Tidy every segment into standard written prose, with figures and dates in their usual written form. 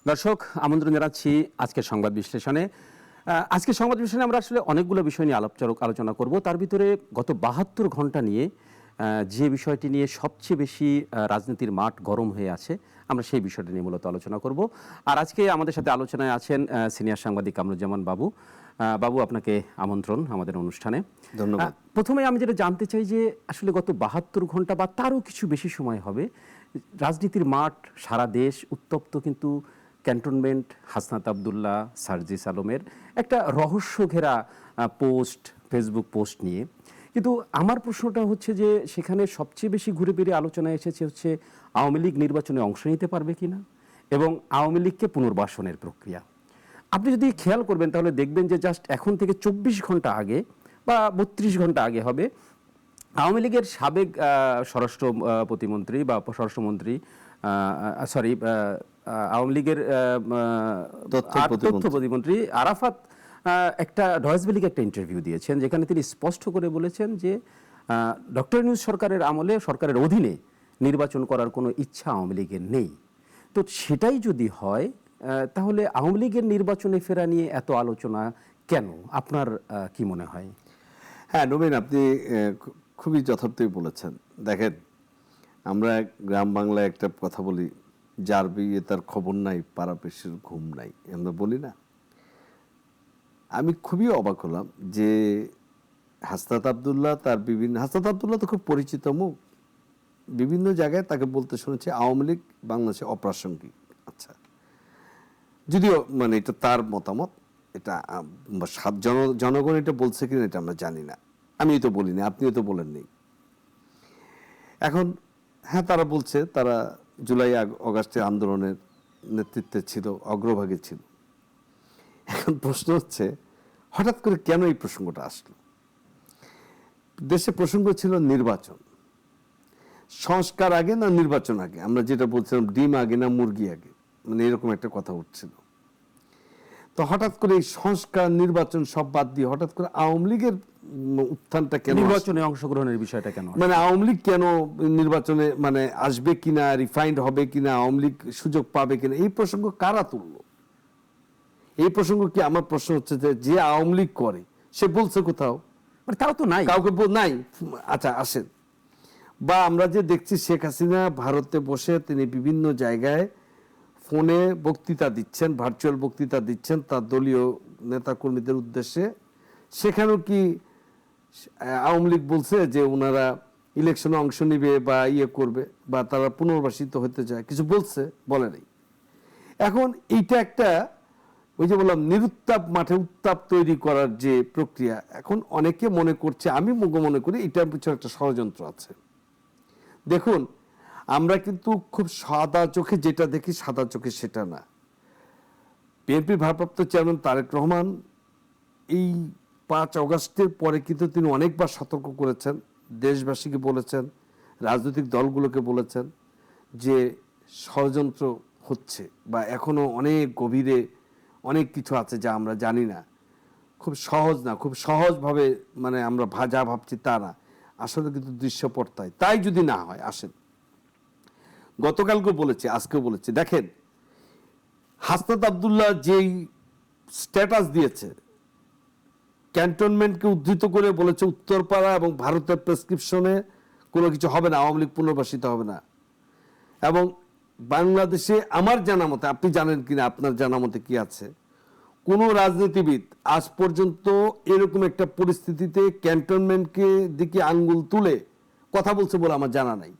দর্শক, আমন্ত্রণ জানাচ্ছি আজকের সংবাদ বিশ্লেষণে। আজকের সংবাদ বিশ্লেষণে আমরা আসলে অনেকগুলো বিষয় নিয়ে আলোচনা করব। তার ভিতরে গত ৭২ ঘন্টা নিয়ে যে বিষয়টি নিয়ে সবচেয়ে বেশি রাজনীতির মাঠ গরম হয়ে আছে, আমরা সেই বিষয়টি নিয়ে মূলত আলোচনা করব। আর আজকে আমাদের সাথে আলোচনায় আছেন সিনিয়র সাংবাদিক কামরুজ্জামান বাবু। বাবু, আপনাকে আমন্ত্রণ আমাদের অনুষ্ঠানে। ধন্যবাদ। প্রথমে আমি যেটা জানতে চাই যে আসলে গত ৭২ ঘন্টা বা তারও কিছু বেশি সময় হবে, রাজনীতির মাঠ সারা দেশ উত্তপ্ত, কিন্তু ক্যান্টনমেন্ট হাসনাত আবদুল্লাহ, সার্জিস আলমের একটা রহস্য ঘেরা পোস্ট, ফেসবুক পোস্ট নিয়ে। কিন্তু আমার প্রশ্নটা হচ্ছে যে সেখানে সবচেয়ে বেশি ঘুরে ফিরে আলোচনায় এসেছে হচ্ছে আওয়ামী লীগ নির্বাচনে অংশ নিতে পারবে কিনা এবং আওয়ামী লীগকে পুনর্বাসনের প্রক্রিয়া। আপনি যদি খেয়াল করবেন তাহলে দেখবেন যে জাস্ট এখন থেকে ২৪ ঘন্টা আগে বা ৩২ ঘন্টা আগে হবে, আওয়ামী লীগের সাবেক স্বরাষ্ট্র প্রতিমন্ত্রী বা স্বরাষ্ট্রমন্ত্রী, আওয়ামী লীগের তথ্য প্রতিমন্ত্রী আরাফাত একটা ডয়েস ভ্যালিকে একটা ইন্টারভিউ দিয়েছেন, যেখানে তিনি স্পষ্ট করে বলেছেন যে ডক্টর ইউনূস সরকারের আমলে, সরকারের অধীনে নির্বাচন করার কোনো ইচ্ছা আওয়ামী লীগের নেই। তো সেটাই যদি হয়, তাহলে আওয়ামী লীগের নির্বাচনে ফেরা নিয়ে এত আলোচনা কেন? আপনার কি মনে হয়? হ্যাঁ নবীন, আপনি খুবই যথার্থই বলেছেন। দেখেন, আমরা গ্রাম বাংলায় একটা কথা বলি, যার বিয়ে তার খবর নাই, পাড়াপড়শির ঘুম নাই, আমরা বলি না? আমি খুবই অবাক হলাম যে হাসনাত আবদুল্লাহ হাসনাত আবদুল্লাহ তো খুব পরিচিত মুখ, বিভিন্ন জায়গায় তাকে বলতে শুনেছি আওয়ামী লীগ বাংলাদেশে অপ্রাসঙ্গিক। আচ্ছা, যদিও মানে এটা তার মতামত, এটা জনগণ এটা বলছে কিনা এটা আমরা জানি না, আমি তো বলিনি, আপনিও তো বলেননি। এখন হ্যাঁ, তারা বলছে তারা জুলাই আগস্টের আন্দোলনের নেতৃত্বে ছিল, অগ্রভাগে ছিল। এখন প্রশ্ন হচ্ছে হঠাৎ করে কেন এই প্রসঙ্গটা আসলো? দেশে প্রসঙ্গ ছিল নির্বাচন, সংস্কার আগে না নির্বাচন আগে, আমরা যেটা বলছিলাম ডিম আগে না মুরগি আগে, মানে এরকম একটা কথা উঠছিল। তো হঠাৎ করে এই সংস্কার নির্বাচন সব বাদ দিয়ে হঠাৎ করে আওয়ামী লীগের উত্থানটা কেন, নির্বাচনে অংশগ্রহণের বিষয়টা কেন, মানে আওয়ামী লীগ কেন নির্বাচনে মানে আসবে কিনা, রিফাইন্ড হবে কিনা, আওয়ামী লীগ সুযোগ পাবে কিনা, এই প্রসঙ্গ কারা তুললো? এই প্রসঙ্গ কি, আমার প্রশ্ন হচ্ছে যে আওয়ামী লীগ করে সে বলছে কোথাও? মানে তারা তো নাই, কাউকে নাই। আচ্ছা আসেন, বা আমরা যে দেখছি শেখ হাসিনা ভারতে বসে তিনি বিভিন্ন জায়গায় ফোনে বক্তৃতা দিচ্ছেন, ভার্চুয়াল বক্তৃতা দিচ্ছেন তার দলীয় নেতাকর্মীদের উদ্দেশ্যে। সেখানেও কি আওয়ামী লীগ বলছে যে ওনারা ইলেকশনে অংশ নিবে বা ইয়ে করবে বা তারা পুনর্বাসিত হতে চায়? কিছু বলছে? বলে নাই। এখন এইটা একটা, ওই যে বললাম, নিরুত্তাপ মাঠে উত্তাপ তৈরি করার যে প্রক্রিয়া, এখন অনেকে মনে করছে, আমি মনে করি এটার পিছনে একটা ষড়যন্ত্র আছে। দেখুন, আমরা কিন্তু খুব সাদা চোখে যেটা দেখি, সাদা চোখে সেটা না। বিএনপির ভারপ্রাপ্ত চেয়ারম্যান তারেক রহমান এই ৫ অগস্টের পরে কিন্তু তিনি অনেকবার সতর্ক করেছেন, দেশবাসীকে বলেছেন, রাজনৈতিক দলগুলোকে বলেছেন যে ষড়যন্ত্র হচ্ছে বা এখনো অনেক গভীরে অনেক কিছু আছে যা আমরা জানি না, খুব সহজ না, খুব সহজভাবে মানে আমরা যা ভাবছি তা না, আসলে কিন্তু দৃশ্যপটতায় তাই যদি না হয়। আসেন, গতকালকে বলেছি, আজকেও বলেছি, দেখেন হাসনাত আবদুল্লাহ যেই স্ট্যাটাস দিয়েছে, ক্যান্টনমেন্টকে উদ্ধৃত করে বলেছে উত্তরপাড়া এবং ভারতের প্রেসক্রিপশনে কোনো কিছু হবে না, আওয়ামী লীগ পুনর্বাসিত হবে না। এবং বাংলাদেশে আমার জানা মতে, আপনি জানেন কিনা, আপনার জানা মতে কি আছে, কোনো রাজনীতিবিদ আজ পর্যন্ত এরকম একটা পরিস্থিতিতে ক্যান্টনমেন্টকে দিকে আঙ্গুল তুলে কথা বলছে বলে আমার জানা নাই।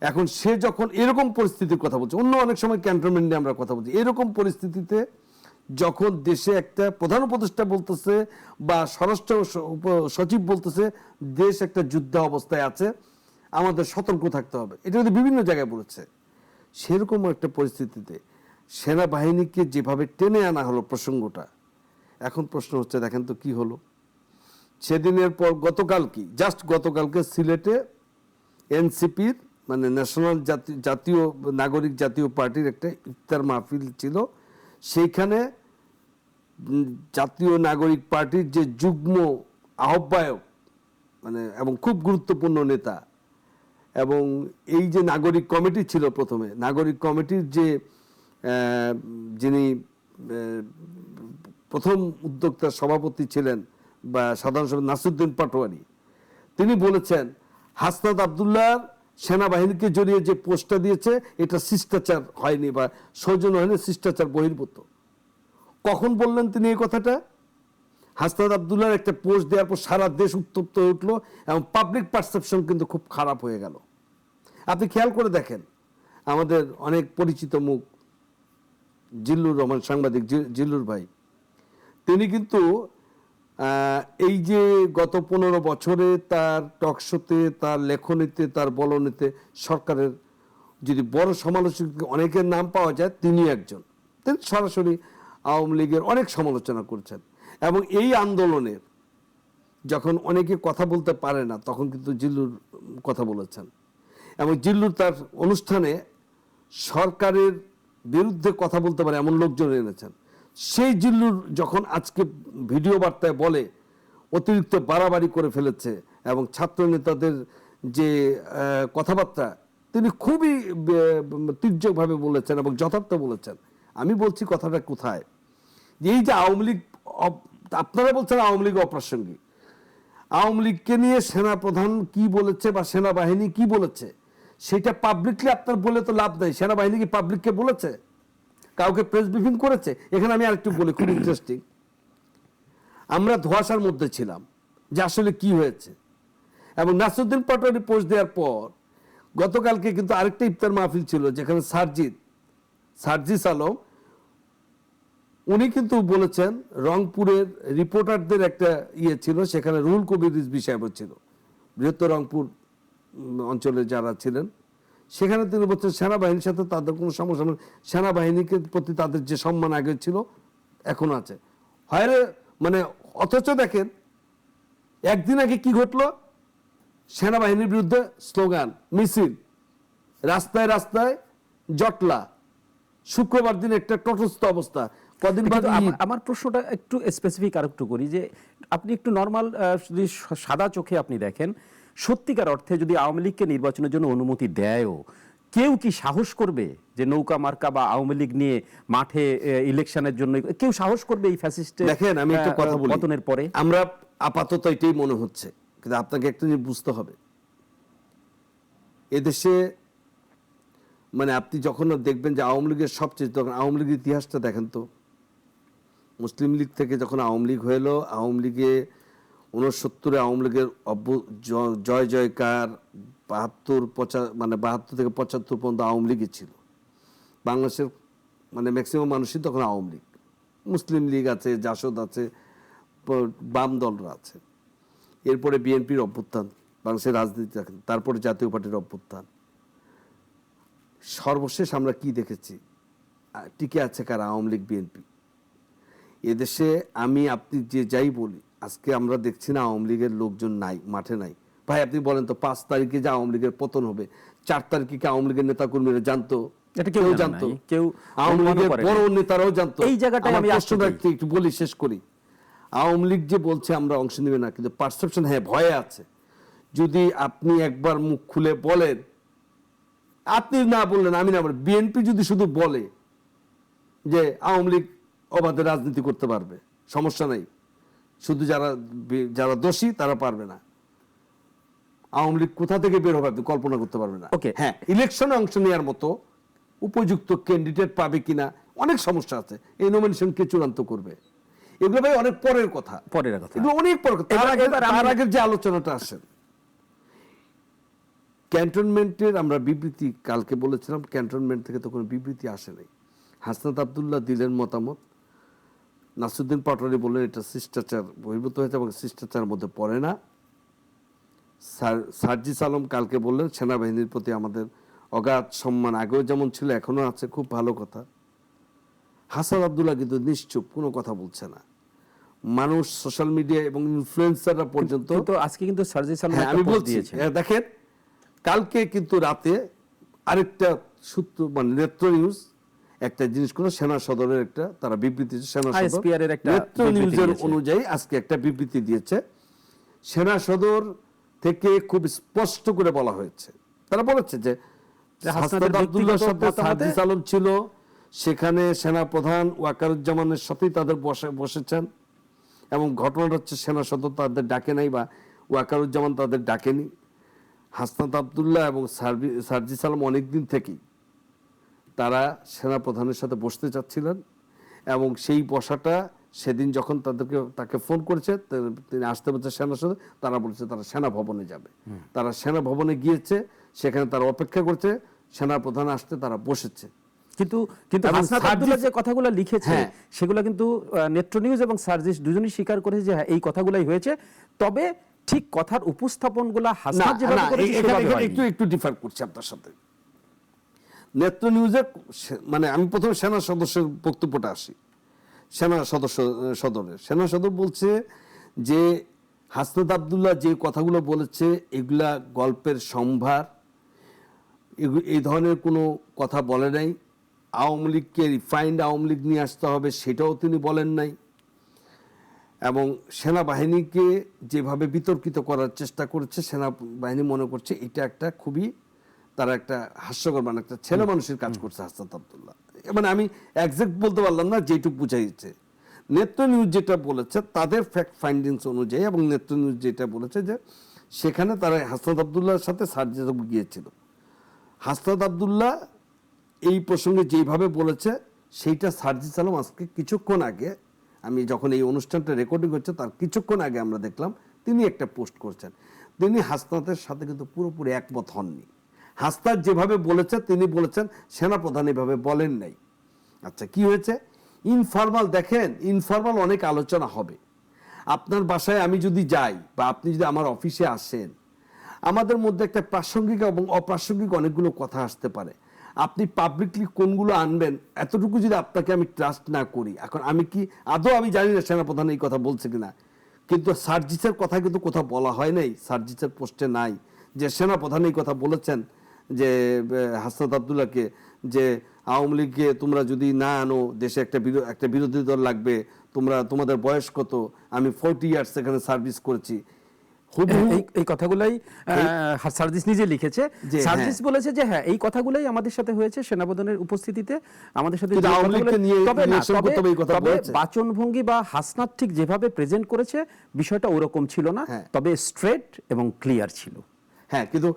এখন সে যখন এরকম পরিস্থিতির কথা বলছে, অন্য অনেক সময় ক্যান্টনমেন্ট নিয়ে আমরা কথা বলছি, এরকম পরিস্থিতিতে যখন দেশে একটা প্রধান উপদেষ্টা বলতেছে বা স্বরাষ্ট্র সচিব বলতেছে দেশ একটা যুদ্ধ অবস্থায় আছে, আমাদের সতর্ক থাকতে হবে, এটা যদি বিভিন্ন জায়গায় বলেছে, সেরকম একটা পরিস্থিতিতে সেনাবাহিনীকে যেভাবে টেনে আনা হলো প্রসঙ্গটা, এখন প্রশ্ন হচ্ছে দেখেন তো কি হলো। সেদিনের পর গতকাল কি, জাস্ট গতকালকে সিলেটে এনসিপির মানে ন্যাশনাল জাতীয় নাগরিক জাতীয় পার্টির একটা ইফতার মাহফিল ছিল। সেইখানে জাতীয় নাগরিক পার্টির যে যুগ্ম আহ্বায়ক মানে এবং খুব গুরুত্বপূর্ণ নেতা, এবং এই যে নাগরিক কমিটি ছিল, প্রথমে নাগরিক কমিটির যে যিনি প্রথম উদ্যোক্তা সভাপতি ছিলেন বা সাধারণ সভাপতি নাসিরউদ্দিন পাটোয়ারি, তিনি বলেছেন হাসনাত আব্দুল্লাহ সেনাবাহিনীকে জড়িয়ে যে পোস্টটা দিয়েছে এটা শিষ্টাচার হয়নি বা সৌজন্য হয়নি, শিষ্টাচার বহির্ভূত। কখন বললেন তিনি এই কথাটা? হাসনাত আব্দুল্লাহর একটা পোস্ট দেওয়ার পর সারা দেশ উত্তপ্ত হয়ে উঠলো এবং পাবলিক পারসেপশন কিন্তু খুব খারাপ হয়ে গেল। আপনি খেয়াল করে দেখেন, আমাদের অনেক পরিচিত মুখ জিল্লুর রহমান, সাংবাদিক জিল্লুর ভাই, তিনি কিন্তু এই যে গত 15 বছরে তার টকশোতে, তার লেখনীতে, তার বলনেতে সরকারের যদি বড় সমালোচক অনেকের নাম পাওয়া যায়, তিনি একজন। তিনি সরাসরি আওয়ামী লীগের অনেক সমালোচনা করছেন এবং এই আন্দোলনের যখন অনেকে কথা বলতে পারে না তখন কিন্তু জিল্লুর কথা বলেছেন এবং জিল্লুর তার অনুষ্ঠানে সরকারের বিরুদ্ধে কথা বলতে পারে এমন লোকজন এনেছেন। সেই জিল্লুর যখন আজকে ভিডিও বার্তায় বলে অতিরিক্ত বাড়াবাড়ি করে ফেলেছে এবং ছাত্র নেতাদের যে কথাবার্তা তিনি খুবই তীর্যকভাবে বলেছেন এবং যথার্থ বলেছেন। আমি বলছি কথাটা কোথায়, এই যে আওয়ামী লীগ, আপনারা বলছেন আওয়ামী লীগ অপ্রাসঙ্গিক, আওয়ামী লীগকে নিয়ে সেনা প্রধান কি বলেছে বা সেনাবাহিনী কি বলেছে সেটা পাবলিকলি আপনার বলে তো লাভ নাই। সেনাবাহিনী কি পাবলিককে বলেছে? কাউকে প্রেস ব্রিফিং করেছে? এখানে আমি আরেকটু বলি, খুব ইন্টারেস্টিং। আমরা ধোঁয়াশার মধ্যে ছিলাম যে আসলে কি হয়েছে এবং নাসিরউদ্দিন পাটোয়ারি পোস্ট দেওয়ার পর গতকালকে কিন্তু আরেকটা ইফতার মাহফিল ছিল যেখানে সার্জিস আলম উনি কিন্তু বলেছেন রংপুরের রিপোর্টারদের একটা ইয়ে ছিল, সেখানে রুহুল কবির রিজভী সাহেব ছিল, বৃহত্তর রংপুর অঞ্চলে যারা ছিলেন, সেখানে তিনি বলছেন সেনাবাহিনীর সাথে তাদের কোনো সমস্যা নেই, সেনাবাহিনীকে প্রতি তাদের যে সম্মান আগে ছিল এখনো আছে। হয় মানে অথচ দেখেন একদিন আগে কি ঘটলো, সেনাবাহিনীর বিরুদ্ধে স্লোগান, মিছিল, রাস্তায় রাস্তায় জটলা, শুক্রবার দিন একটা তটস্থ অবস্থা। কদিন বাদ আমার প্রশ্নটা একটু স্পেসিফিক আর একটু করি, যে আপনি একটু নর্মাল যদি সাদা চোখে আপনি দেখেন, সত্যিকার অর্থে যদি আওয়ামী লীগকে নির্বাচনের জন্য অনুমতি দেয়ও, কেউ কি সাহস করবে যে নৌকা মার্কা বা আওয়ামী লীগ নিয়ে মাঠে ইলেকশনের জন্য কেউ সাহস করবে এই ফ্যাসিস্টের? দেখেন আমি একটা কথা বলি, পতনের পরে আমরা আপাতত এটাই মনে হচ্ছে, কিন্তু আপনাকে একটা জিনিস বুঝতে হবে, এদেশে মানে আপনি যখন দেখবেন যে আওয়ামী লীগের সবচেয়ে, তখন আওয়ামী লীগের ইতিহাসটা দেখেন তো, মুসলিম লীগ থেকে যখন আওয়ামী লীগ হয়ে এলো, আওয়ামী লীগে 69-এ আওয়ামী লীগের জয় জয়কার, 72 থেকে 75 পর্যন্ত আওয়ামী লীগই ছিল। বাংলাদেশের মানে ম্যাক্সিমাম মানুষই তখন আওয়ামী লীগ, মুসলিম লীগ আছে, জাসদ আছে, বাম দলরা আছে। এরপরে বিএনপির অভ্যুত্থান, বাংলাদেশের রাজনীতি দেখেন, তারপরে জাতীয় পার্টির অভ্যুত্থান। সর্বশেষ আমরা কি দেখেছি? টিকে আছে কারা? আওয়ামী লীগ, বিএনপি। এদেশে আমি আপনি যে যাই বলি, আজকে আমরা দেখছি না আওয়ামী লীগের লোকজন নাই, মাঠে নাই। ভাই আপনি বলেন তো 5 তারিখে যে আওয়ামী লীগের পতন হবে, 4 তারিখে কি আওয়ামী লীগের নেতা কর্মীরা জানতো? এটা কেউ জানতো? কেউ আওয়ামী লীগের বড় নেতারাও জানতো? এই জায়গাটায় আমি একটু বলি, শেষ করি। আওয়ামী লীগ যে বলছে আমরা অংশ নেবে না, কিন্তু পারসেপশন হ্যাঁ ভয়ে আছে। যদি আপনি একবার মুখ খুলে বলেন, আপনি না বললেন আমি না বলি, বিএনপি যদি শুধু বলে যে আওয়ামী লীগ অবাধে রাজনীতি করতে পারবে, সমস্যা নাই, শুধু যারা দোষী তারা পারবে না, আওয়ামী লীগ কোথা থেকে বের হবে আপনি কল্পনা করতে পারবেন না। হ্যাঁ, ইলেকশনে অংশ নেওয়ার মতো উপযুক্ত ক্যান্ডিডেট পাবে কিনা অনেক সমস্যা আছে। এই নমিনেশন কে চূড়ান্ত করবে, এগুলো ভাই অনেক পরের কথা, এগুলো অনেক পরের কথা। তার আগের যে আলোচনাটা আসেন, ক্যান্টনমেন্টের আমরা বিবৃতি কালকে বলেছিলাম, ক্যান্টনমেন্ট থেকে তো কোনো বিবৃতি আসে নাই। হাসনাত আব্দুল্লাহ দিলেন মতামত, নাসিরউদ্দিন পাটোয়ারি বললেন এটা শিষ্টাচার বহির্ভূত হয়েছে এবং শিষ্টাচারের মধ্যে পড়ে না। সার্জিস আলম কালকে বললেন সেনাবাহিনীর প্রতি আমাদের অগাধ সম্মান আগেও যেমন ছিল এখনো আছে, খুব ভালো কথা। হাসান আব্দুল্লাহ কিন্তু নিশ্চুপ, কোনো কথা বলছে না। মানুষ সোশ্যাল মিডিয়া এবং ইনফ্লুয়েন্সাররা পর্যন্ত আজকে কিন্তু সার্জিস আলম আমি বলছি দেখেন, কালকে কিন্তু রাতে আরেকটা সূত্র মানে নেত্র নিউজ একটা জিনিস কোন সেনা সদরের একটা তারা বিবৃতি, সেনা সদর নেত্র নিউজের অনুযায়ী আজকে একটা বিবৃতি দিয়েছে। সেনা সদর থেকে খুব স্পষ্ট করে বলা হয়েছে, তারা বলেছে যে হাসনাত আব্দুল্লাহর সাথে সার্জিস আলম ছিল, সেখানে সেনাপ্রধান ওয়াকারুজ্জামানের সাথেই তাদের বসেছেন, এবং ঘটনাটা হচ্ছে সেনা সদর তাদের ডাকে নাই বা ওয়াকারুজ্জামান তাদের ডাকেনি। হাসনাত আবদুল্লাহ এবং সার্জিস আলম অনেকদিন থেকেই তারা সেনাপ্রধানের সাথে বসতে চাচ্ছিলেন, এবং সেই বসাটা সেদিন যখন তাকে ফোন করেছে, তিনি আসতে বলছে সেনা সদর, তারা বলছে তারা সেনা ভবনে যাবে। তারা সেনা ভবনে গিয়েছে, সেখানে তারা অপেক্ষা করছে, সেনাপ্রধান আসতে তারা বসেছে। কিন্তু কিন্তু এবং হাসনাত আব্দুল্লাহ যে কথাগুলো লিখেছে হ্যাঁ। সেগুলো কিন্তু নেত্র নিউজ এবং সার্জিস দুজনই স্বীকার করেছে যে হ্যাঁ এই কথাগুলাই হয়েছে, তবে ঠিক কথার উপস্থাপনগুলো হাসনাত যেভাবে করেছে সেভাবে হয়নি। একটু ডিফার করছি আপনার সাথে। নেত্র নিউজে মানে আমি প্রথমে সেনা সদস্যের বক্তব্যটা আসি। সেনা সদর বলছে যে হাসনাত আবদুল্লাহ যে কথাগুলো বলেছে এগুলা গল্পের সম্ভার, এই ধরনের কোনো কথা বলে নাই। আওয়ামী লীগকে রিফাইন্ড আওয়ামী লীগ নিয়ে আসতে হবে সেটাও তিনি বলেন নাই, এবং সেনাবাহিনীকে যেভাবে বিতর্কিত করার চেষ্টা করেছে সেনাবাহিনী মনে করছে এটা একটা খুবই তারা একটা হাস্যকর, মানে একটা ছেলে মানুষের কাজ করছে হাসনাত আবদুল্লাহ। মানে আমি একজ্যাক্ট বলতে পারলাম না, যেটুকু বুঝাইছে। নেত্র নিউজ যেটা বলেছে তাদের ফ্যাক্ট ফাইন্ডিংস অনুযায়ী, এবং নেত্র নিউজ যেটা বলেছে যে সেখানে তারা হাসনাত আবদুল্লাহর সাথে সার্জিস গিয়েছিল। হাসনাত আবদুল্লাহ এই প্রসঙ্গে যেভাবে বলেছে সেইটা সার্জিস আলম আজকে কিছুক্ষণ আগে, আমি যখন এই অনুষ্ঠানটা রেকর্ডিং হচ্ছে তার কিছুক্ষণ আগে আমরা দেখলাম তিনি একটা পোস্ট করছেন। তিনি হাসনাতের সাথে কিন্তু পুরোপুরি একমত হননি। হাসনাত যেভাবে বলেছে তিনি বলেছেন সেনাপ্রধান এভাবে বলেন নাই। আচ্ছা, কি হয়েছে? ইনফরমাল, দেখেন ইনফরমাল অনেক আলোচনা হবে। আপনার বাসায় আমি যদি যাই বা আপনি যদি আমার অফিসে আসেন, আমাদের মধ্যে একটা প্রাসঙ্গিক এবং অপ্রাসঙ্গিক অনেকগুলো কথা আসতে পারে। আপনি পাবলিকলি কোনগুলো আনবেন এতটুকু যদি আপনাকে আমি ট্রাস্ট না করি, এখন আমি কি আদৌ আমি জানি না সেনাপ্রধান এই কথা বলছে কিনা, কিন্তু সার্জিসের কথা কিন্তু কোথাও বলা হয় নাই, সার্জিসের পোস্টে নাই যে সেনাপ্রধান এই কথা বলেছেন যে হাসনাত আবদুল্লাহকে যে আওয়ামী লীগকে তোমরা যদি না আনো দেশে একটা বিরোধী দল লাগবে, তোমাদের বয়স কত, আমি 40 ইয়ার্স এখানে সার্ভিস করেছি। এই কথাগুলাই সার্জিস নিজে লিখেছে। সার্জিস বলেছে যে হ্যাঁ এই কথাগুলাই আমাদের সাথে হয়েছে সেনাপ্রধানের উপস্থিতিতে, আমাদের সাথে তবে বাচনভঙ্গি বা হাসনাত ঠিক যেভাবে প্রেজেন্ট করেছে বিষয়টা ওরকম ছিল না, তবে স্ট্রেট এবং ক্লিয়ার ছিল। হ্যাঁ, কিন্তু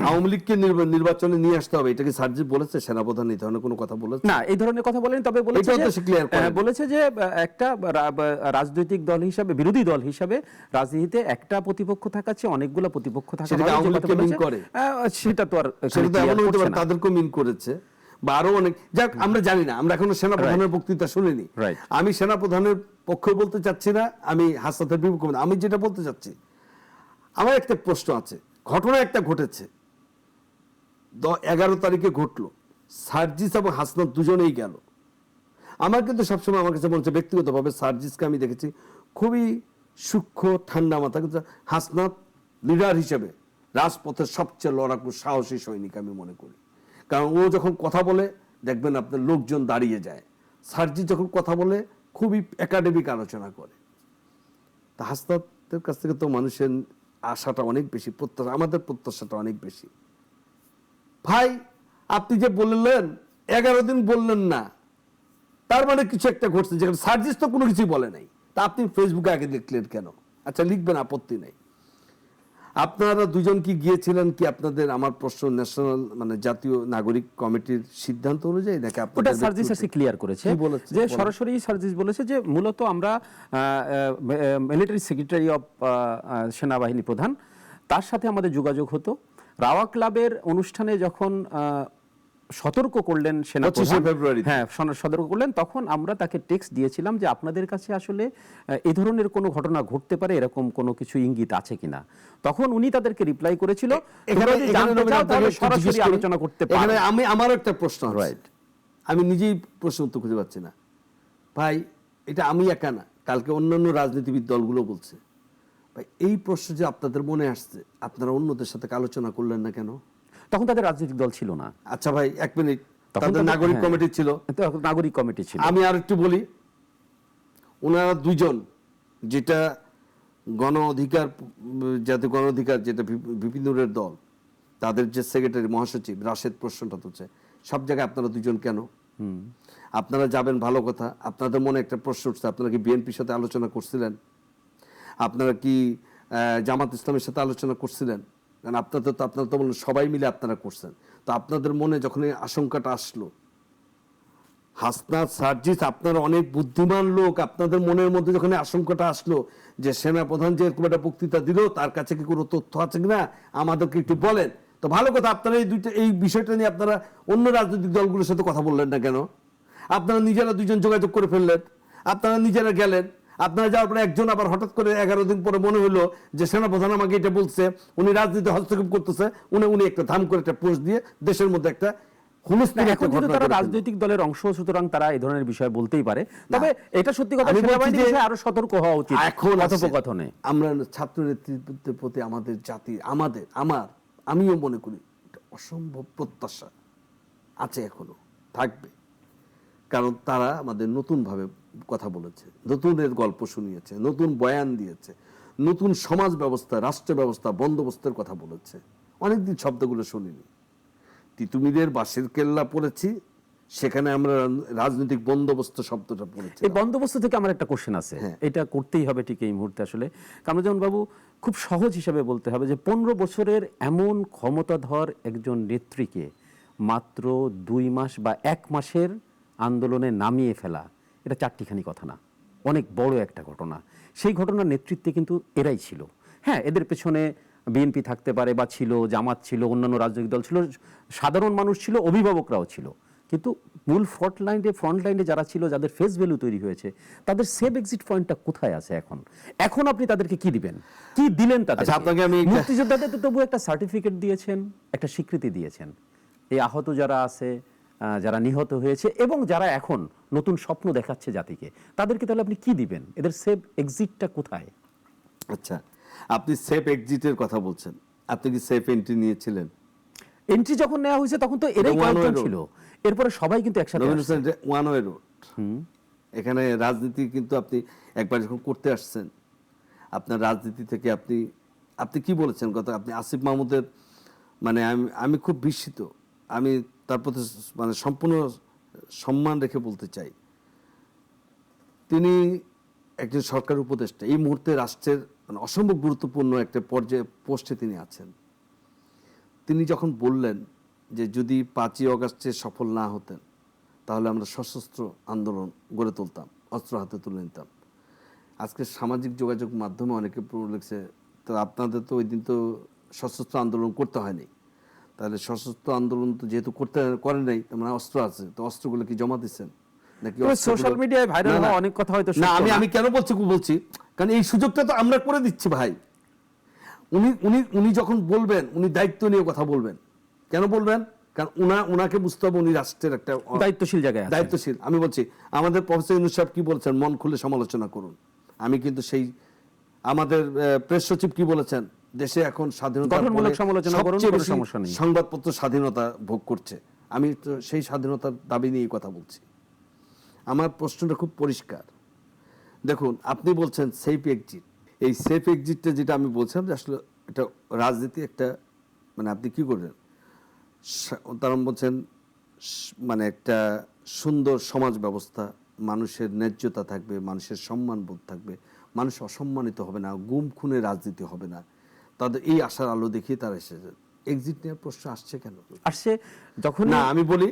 আওয়ামী লীগকে নির্বাচনে নিয়ে আসতে হবে, এটাকে সার্জিস বলেছে? সেনাপ্রধান এই ধরনের কোনো কথা বলেছে না, এই ধরনের কথা বলেনি। তবে বলেছে যে একটা রাজনৈতিক দল হিসাবে, বিরোধী দল হিসাবে রাজনীতিতে একটা প্রতিপক্ষ থাকা চেয়ে অনেকগুলো প্রতিপক্ষ থাকা, সেটা তো আর তাদেরকে মিন করেছে বা আরো অনেক, যাক আমরা জানি না, আমরা এখনো সেনাপ্রধানের বক্তৃতা শুনিনি। আমি সেনাপ্রধানের পক্ষে বলতে চাচ্ছি না, আমি হাসনাতের বিপক্ষে। আমি যেটা বলতে চাচ্ছি, আমার একটা প্রশ্ন আছে। ঘটনা একটা ঘটেছে 11 তারিখে ঘটলো, সার্জিস এবং হাসনাত দুজনেই গেল। আমার কিন্তু সবসময় আমার কাছে মনে হচ্ছে ব্যক্তিগতভাবে সার্জিসকে আমি দেখেছি খুবই সূক্ষ্ম ঠান্ডা মাথা, কিন্তু হাসনাত লিডার হিসেবে রাজপথের সবচেয়ে লড়াকু সাহসী সৈনিক আমি মনে করি। কারণ ও যখন কথা বলে দেখবেন আপনার লোকজন দাঁড়িয়ে যায়। সার্জিস যখন কথা বলে খুবই একাডেমিক আলোচনা করে। তা হাসনাতের কাছ থেকে তো মানুষের আশাটা অনেক বেশি, প্রত্যাশা, আমাদের প্রত্যাশাটা অনেক বেশি। ভাই আপনি যে বললেন 11 দিন বললেন না, তার মানে কিছু একটা ঘটছে, যেখানে সার্জিস তো কোনো কিছুই বলে নাই। তা আপনি ফেসবুকে আগে লিখলেন কেন? আচ্ছা, লিখবেন, আপত্তি নেই। আপনারা দুজন কি গিয়েছিলেন কি আপনাদের, আমার প্রশ্ন, ন্যাশনাল মানে জাতীয় নাগরিক কমিটির সিদ্ধান্ত অনুযায়ী নাকি আপনারা? সার্জিস আসলে ক্লিয়ার করেছে যে সরাসরি সার্জিস বলেছে যে মূলত আমরা মিলিটারি সেক্রেটারি অফ সেনাবাহিনী প্রধান, তার সাথে আমাদের যোগাযোগ হতো। রাওয়া ক্লাবের অনুষ্ঠানে যখন সতর্ক করলেন সেনাপ্রধান, হ্যাঁ সতর্ক করলেন, তখন আমরা তাকে টেক্সট দিয়েছিলাম যে আপনাদের কাছে আসলে এই ধরনের কোনো ঘটনা ঘটতে পারে এরকম কোনো কিছু ইঙ্গিত আছে কিনা। তখন উনি তাদেরকে রিপ্লাই করেছিল সরাসরি আলোচনা করতে পারে। আমি আমার একটা প্রশ্ন, আমি নিজেই প্রশ্ন উত্তর খুঁজে পাচ্ছি না ভাই। এটা আমি একা না, কালকে অন্যান্য রাজনীতিবিদ দলগুলো বলছে। ভাই এই প্রশ্ন যে আপনাদের মনে আসছে, আপনারা অন্যদের সাথে আলোচনা করলেন না কেন? তখন তাদের রাজনৈতিক দল ছিল না। আচ্ছা ভাই, 1 মিনিট, তাদের নাগরিক কমিটি ছিল। নাগরিক কমিটি ছিল। আমি আর একটু বলি, ওনারা দুজন, যেটা গণ অধিকার, জাতীয় গণ অধিকার, যেটা বিপিনুরের দল, তাদের যে সেক্রেটারি মহাসচিব রাশেদ প্রশ্নটা তুলছে, সব জায়গায় আপনারা দুজন কেন? আপনারা যাবেন ভালো কথা, আপনাদের মনে একটা প্রশ্ন উঠছে, আপনারা কি বিএনপির সাথে আলোচনা করছিলেন? আপনারা কি জামাত ইসলামের সাথে আলোচনা করছিলেন? কারণ আপনারা তো বললেন সবাই মিলে আপনারা করছেন। তো আপনাদের মনে যখন এই আশঙ্কাটা আসলো, হাসনাত সার্জিস আপনারা অনেক বুদ্ধিমান লোক, আপনাদের মনের মধ্যে যখন এই আশঙ্কাটা আসলো যে সেনাপ্রধান যে এরকম একটা বক্তৃতা দিল, তার কাছে কি কোনো তথ্য আছে কিনা আমাদেরকে একটু বলেন। তো ভালো কথা, আপনারা এই বিষয়টা নিয়ে আপনারা অন্য রাজনৈতিক দলগুলোর সাথে কথা বললেন না কেন? আপনারা নিজেরা দুজন যোগাযোগ করে ফেললেন, আপনারা নিজেরা গেলেন, আপনারা যাওয়ার পরে একজন আবার হঠাৎ করে 11 দিন পরে মনে হলো যে সেনাপ্রধান আমাকে এটা বলছে, উনি রাজনীতি হস্তক্ষেপ করতেছে, উনি একটা ধাম করে একটা পোস্ট দিয়ে দেশের মধ্যে একটা হুলস্থুল এখন যেহেতু তারা রাজনৈতিক দলের অংশ, সুতরাং তারা এই ধরনের বিষয় বলতেই পারে। তবে এটা সত্যি কথা, সেনাবাহিনীর বিষয়ে আরো সতর্ক হওয়া উচিত এখন কথোপকথনে। আমরা ছাত্র নেতৃত্বের প্রতি আমাদের জাতি, আমিও মনে করি অসম্ভব প্রত্যাশা আছে, এখনো থাকবে। কারণ তারা আমাদের নতুন ভাবে কথা বলেছে, নতুনের গল্প শুনিয়েছে, নতুন বয়ান দিয়েছে, নতুন সমাজ ব্যবস্থা, রাষ্ট্র ব্যবস্থা, বন্দোবস্তের কথা বলেছে। অনেকদিন শব্দগুলো শুনিনি। তিতুমিরের বাঁশের কেল্লা পড়েছি, সেখানে আমরা রাজনৈতিক বন্দোবস্ত শব্দটা পড়েছি। এই বন্দোবস্ত থেকে আমার একটা কোশ্চেন আছে, এটা করতেই হবে ঠিক এই মুহূর্তে। আসলে কামরুজ্জামান বাবু, খুব সহজ হিসাবে বলতে হবে যে 15 বছরের এমন ক্ষমতাধর একজন নেত্রীকে মাত্র 2 মাস বা 1 মাসের আন্দোলনে নামিয়ে ফেলা, এটা চারটিখানি কথা না, অনেক বড় একটা ঘটনা। সেই ঘটনার নেতৃত্বে কিন্তু এরাই ছিল। হ্যাঁ, এদের পেছনে বিএনপি থাকতে পারে বা ছিল, জামাত ছিল, অন্যান্য রাজনৈতিক দল ছিল, সাধারণ মানুষ ছিল, অভিভাবকরাও ছিল। কিন্তু মূল ফ্রন্ট লাইনে যারা ছিল, যাদের ফেস ভ্যালু তৈরি হয়েছে, তাদের সেভ এক্সিট পয়েন্টটা কোথায় আছে এখন? এখন আপনি তাদেরকে কি দিবেন, কি দিলেন তাদের? আপনাকে আমি মুক্তিযোদ্ধাদের তো তবু একটা সার্টিফিকেট দিয়েছেন, একটা স্বীকৃতি দিয়েছেন। এই আহত যারা আছে, যারা নিহত হয়েছে এবং যারা এখন নতুন স্বপ্ন দেখাচ্ছে জাতিকে, তাদেরকে তাহলে আপনি কি দিবেন? এদের সেভ এক্সিটটা কোথায়? আচ্ছা, আপনি সেফ এক্সিটের কথা বলছেন, আপনি কি সেফ এন্ট্রি নিয়েছিলেন? এন্ট্রি যখন নেওয়া হয়েছে তখন তো এরাই কয়েকজন ছিল, এরপরে সবাই কিন্তু একসাথে ওয়ান ওয়ে রোড। এখানে রাজনীতি কিন্তু আপনি একবার যখন করতে আসছেন, আপনার রাজনীতি থেকে আপনি কি বলেছেন কথা, আপনি আসিফ মাহমুদের, মানে আমি খুব বিস্মিত। আমি তার প্রতি মানে সম্পূর্ণ সম্মান রেখে বলতে চাই, তিনি একজন সরকার উপদেষ্টা, এই মুহূর্তে রাষ্ট্রের মানে অসম্ভব গুরুত্বপূর্ণ একটা পোস্টে তিনি আছেন। তিনি যখন বললেন যে যদি 5ই অগাস্টে সফল না হতেন, তাহলে আমরা সশস্ত্র আন্দোলন গড়ে তুলতাম, অস্ত্র হাতে তুলে নিতাম। আজকে সামাজিক যোগাযোগ মাধ্যমে অনেকে লিখছে, তো আপনাদের তো ওই দিন তো সশস্ত্র আন্দোলন করতে হয়নি, তাহলে সশস্ত্র আন্দোলন তো যেহেতু করেন নাই, তার মানে অস্ত্র আছে, তো অস্ত্রগুলো কি জমা দিচ্ছেন নাকি? সোশ্যাল মিডিয়ায় ভাইরাল হওয়া অনেক কথা হয়তো না, আমি কেন বলছি, কারণ এই সুযোগটা তো আমরা করে দিচ্ছি ভাই। উনি যখন বলবেন, উনি দায়িত্ব নিয়ে কথা বলবেন। কেন বলবেন? কারণ উনাকে বুঝতে হবে উনি রাষ্ট্রের একটা দায়িত্বশীল জায়গায় আছেন। দায়িত্বশীল। আমি বলছি, আমাদের প্রফেসর ইউনূস সাহেব কি বলেছেন, মন খুলে সমালোচনা করুন। আমি কিন্তু সেই, আমাদের প্রেস সচিব কি বলেছেন, দেশে এখন স্বাধীনতা, গঠনমূলক সমালোচনা করুন, কোনো সমস্যা নেই, সংবাদপত্র স্বাধীনতা ভোগ করছে। আমি তো সেই স্বাধীনতার দাবি নিয়ে কথা বলছি। আমার প্রশ্নটা খুব পরিষ্কার। দেখুন, আপনি বলছেন সেফ এক্সিট, এই সেফ এক্সিটটা যেটা আমি বলছিলাম যে আসলে এটা রাজনীতি একটা, মানে আপনি কি করবেন, তারা বলছেন মানে একটা সুন্দর সমাজ ব্যবস্থা, মানুষের ন্যায্যতা থাকবে, মানুষের সম্মানবোধ থাকবে, মানুষ অসম্মানিত হবে না, গুম খুনে রাজনীতি হবে না, তাদের এই আশার আলো দেখিয়ে তারা এসেছে। এক্সিট নিয়ে প্রশ্ন আসছে কেন? আসছে যখন, না আমি বলি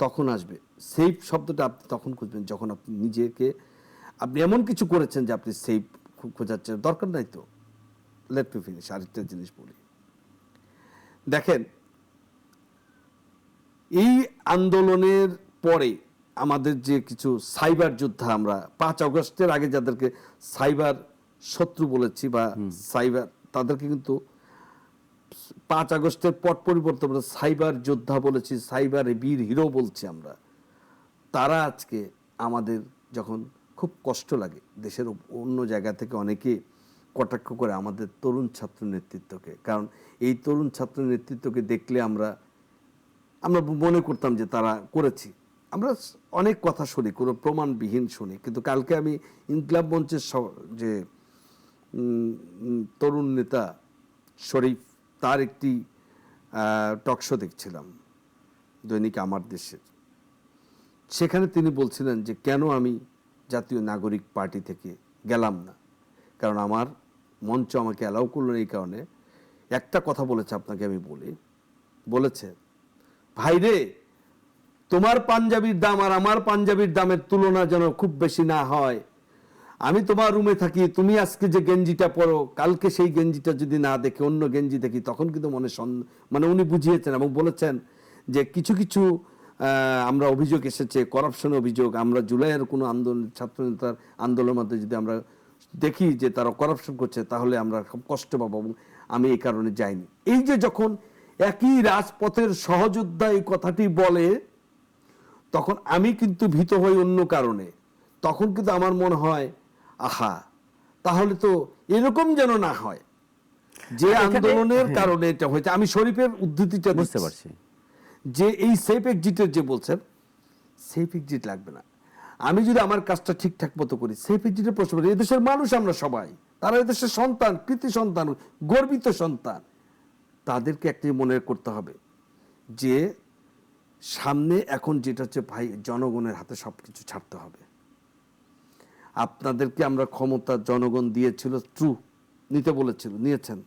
তখন আসবে। সেফ শব্দটা আপনি তখন খুঁজবেন যখন আপনি নিজেকে, আপনি এমন কিছু করেছেন যে আপনি সেফ খোঁজাচ্ছেন, দরকার নাই তো। লেট মি ফিনিশ, আরেকটা জিনিস বলি। দেখেন, এই আন্দোলনের পরে আমাদের যে কিছু সাইবার যোদ্ধা, আমরা 5 আগস্টের আগে যাদেরকে সাইবার শত্রু বলেছি বা সাইবার, তাদেরকে কিন্তু 5 আগস্টের পট পরিবর্তন সাইবার যোদ্ধা বলেছি, সাইবার বীর হিরো বলছি আমরা। তারা আজকে আমাদের যখন খুব কষ্ট লাগে, দেশের অন্য জায়গা থেকে অনেকে কটাক্ষ করে আমাদের তরুণ ছাত্র নেতৃত্বকে, কারণ এই তরুণ ছাত্র নেতৃত্বকে দেখলে আমরা মনে করতাম যে তারা করেছি। আমরা অনেক কথা শুনি, কোনো প্রমাণবিহীন শুনি, কিন্তু কালকে আমি ইনকিলাব মঞ্চের যে তরুণ নেতা শরীফ, তার একটি টকশো দেখছিলাম, দৈনিক আমার দেশের। সেখানে তিনি বলছিলেন যে কেন আমি জাতীয় নাগরিক পার্টি থেকে গেলাম না, কারণ আমার মঞ্চ আমাকে অ্যালাউ করলো না। এই কারণে একটা কথা বলেছে, আপনাকে আমি বলি, বলেছে, ভাই রে, তোমার পাঞ্জাবির দাম আর আমার পাঞ্জাবির দামের তুলনা যেন খুব বেশি না হয়। আমি তোমার রুমে থাকি, তুমি আজকে যে গেঞ্জিটা পরো, কালকে সেই গেঞ্জিটা যদি না দেখে অন্য গেঞ্জি দেখি, তখন কিন্তু মানে উনি বুঝিয়েছেন এবং বলেছেন যে কিছু কিছু আমরা অভিযোগ এসেছে, করাপশন অভিযোগ, আমরা জুলাইয়ের কোনো আন্দোলন, ছাত্রনেতার আন্দোলনের মধ্যে যদি আমরা দেখি যে তারা করাপশন করছে, তাহলে আমরা খুব কষ্ট পাবো এবং আমি এই কারণে যাইনি। এই যে যখন একই রাজপথের সহযোদ্ধা এই কথাটি বলে, তখন আমি কিন্তু ভীত হই অন্য কারণে। তখন কিন্তু আমার মনে হয়, আহা, তাহলে তো এরকম যেন না হয় যে আন্দোলনের কারণে এটা হয়েছে। আমি শরীফের উদ্ধৃতিটা বুঝতে পারছি যে এই সেফ এক্সিটের যে বলছেন, সেফ এক্সিট লাগবে না, আমি যদি আমার কাজটা ঠিকঠাক মতো করি, সেফ এক্সিটের প্রশ্ন করি। এদেশের মানুষ আমরা সবাই, তারা এদেশের সন্তান, কৃতি সন্তান, গর্বিত সন্তান, তাদেরকে একটি মনে করতে হবে যে সামনে এখন যেটা হচ্ছে, ভাই, জনগণের হাতে সবকিছু ছাড়তে হবে। আপনাদেরকে আমরা ক্ষমতা জনগণ দিয়েছিল, ট্রু, নিতে বলেছিল, নিয়েছেন,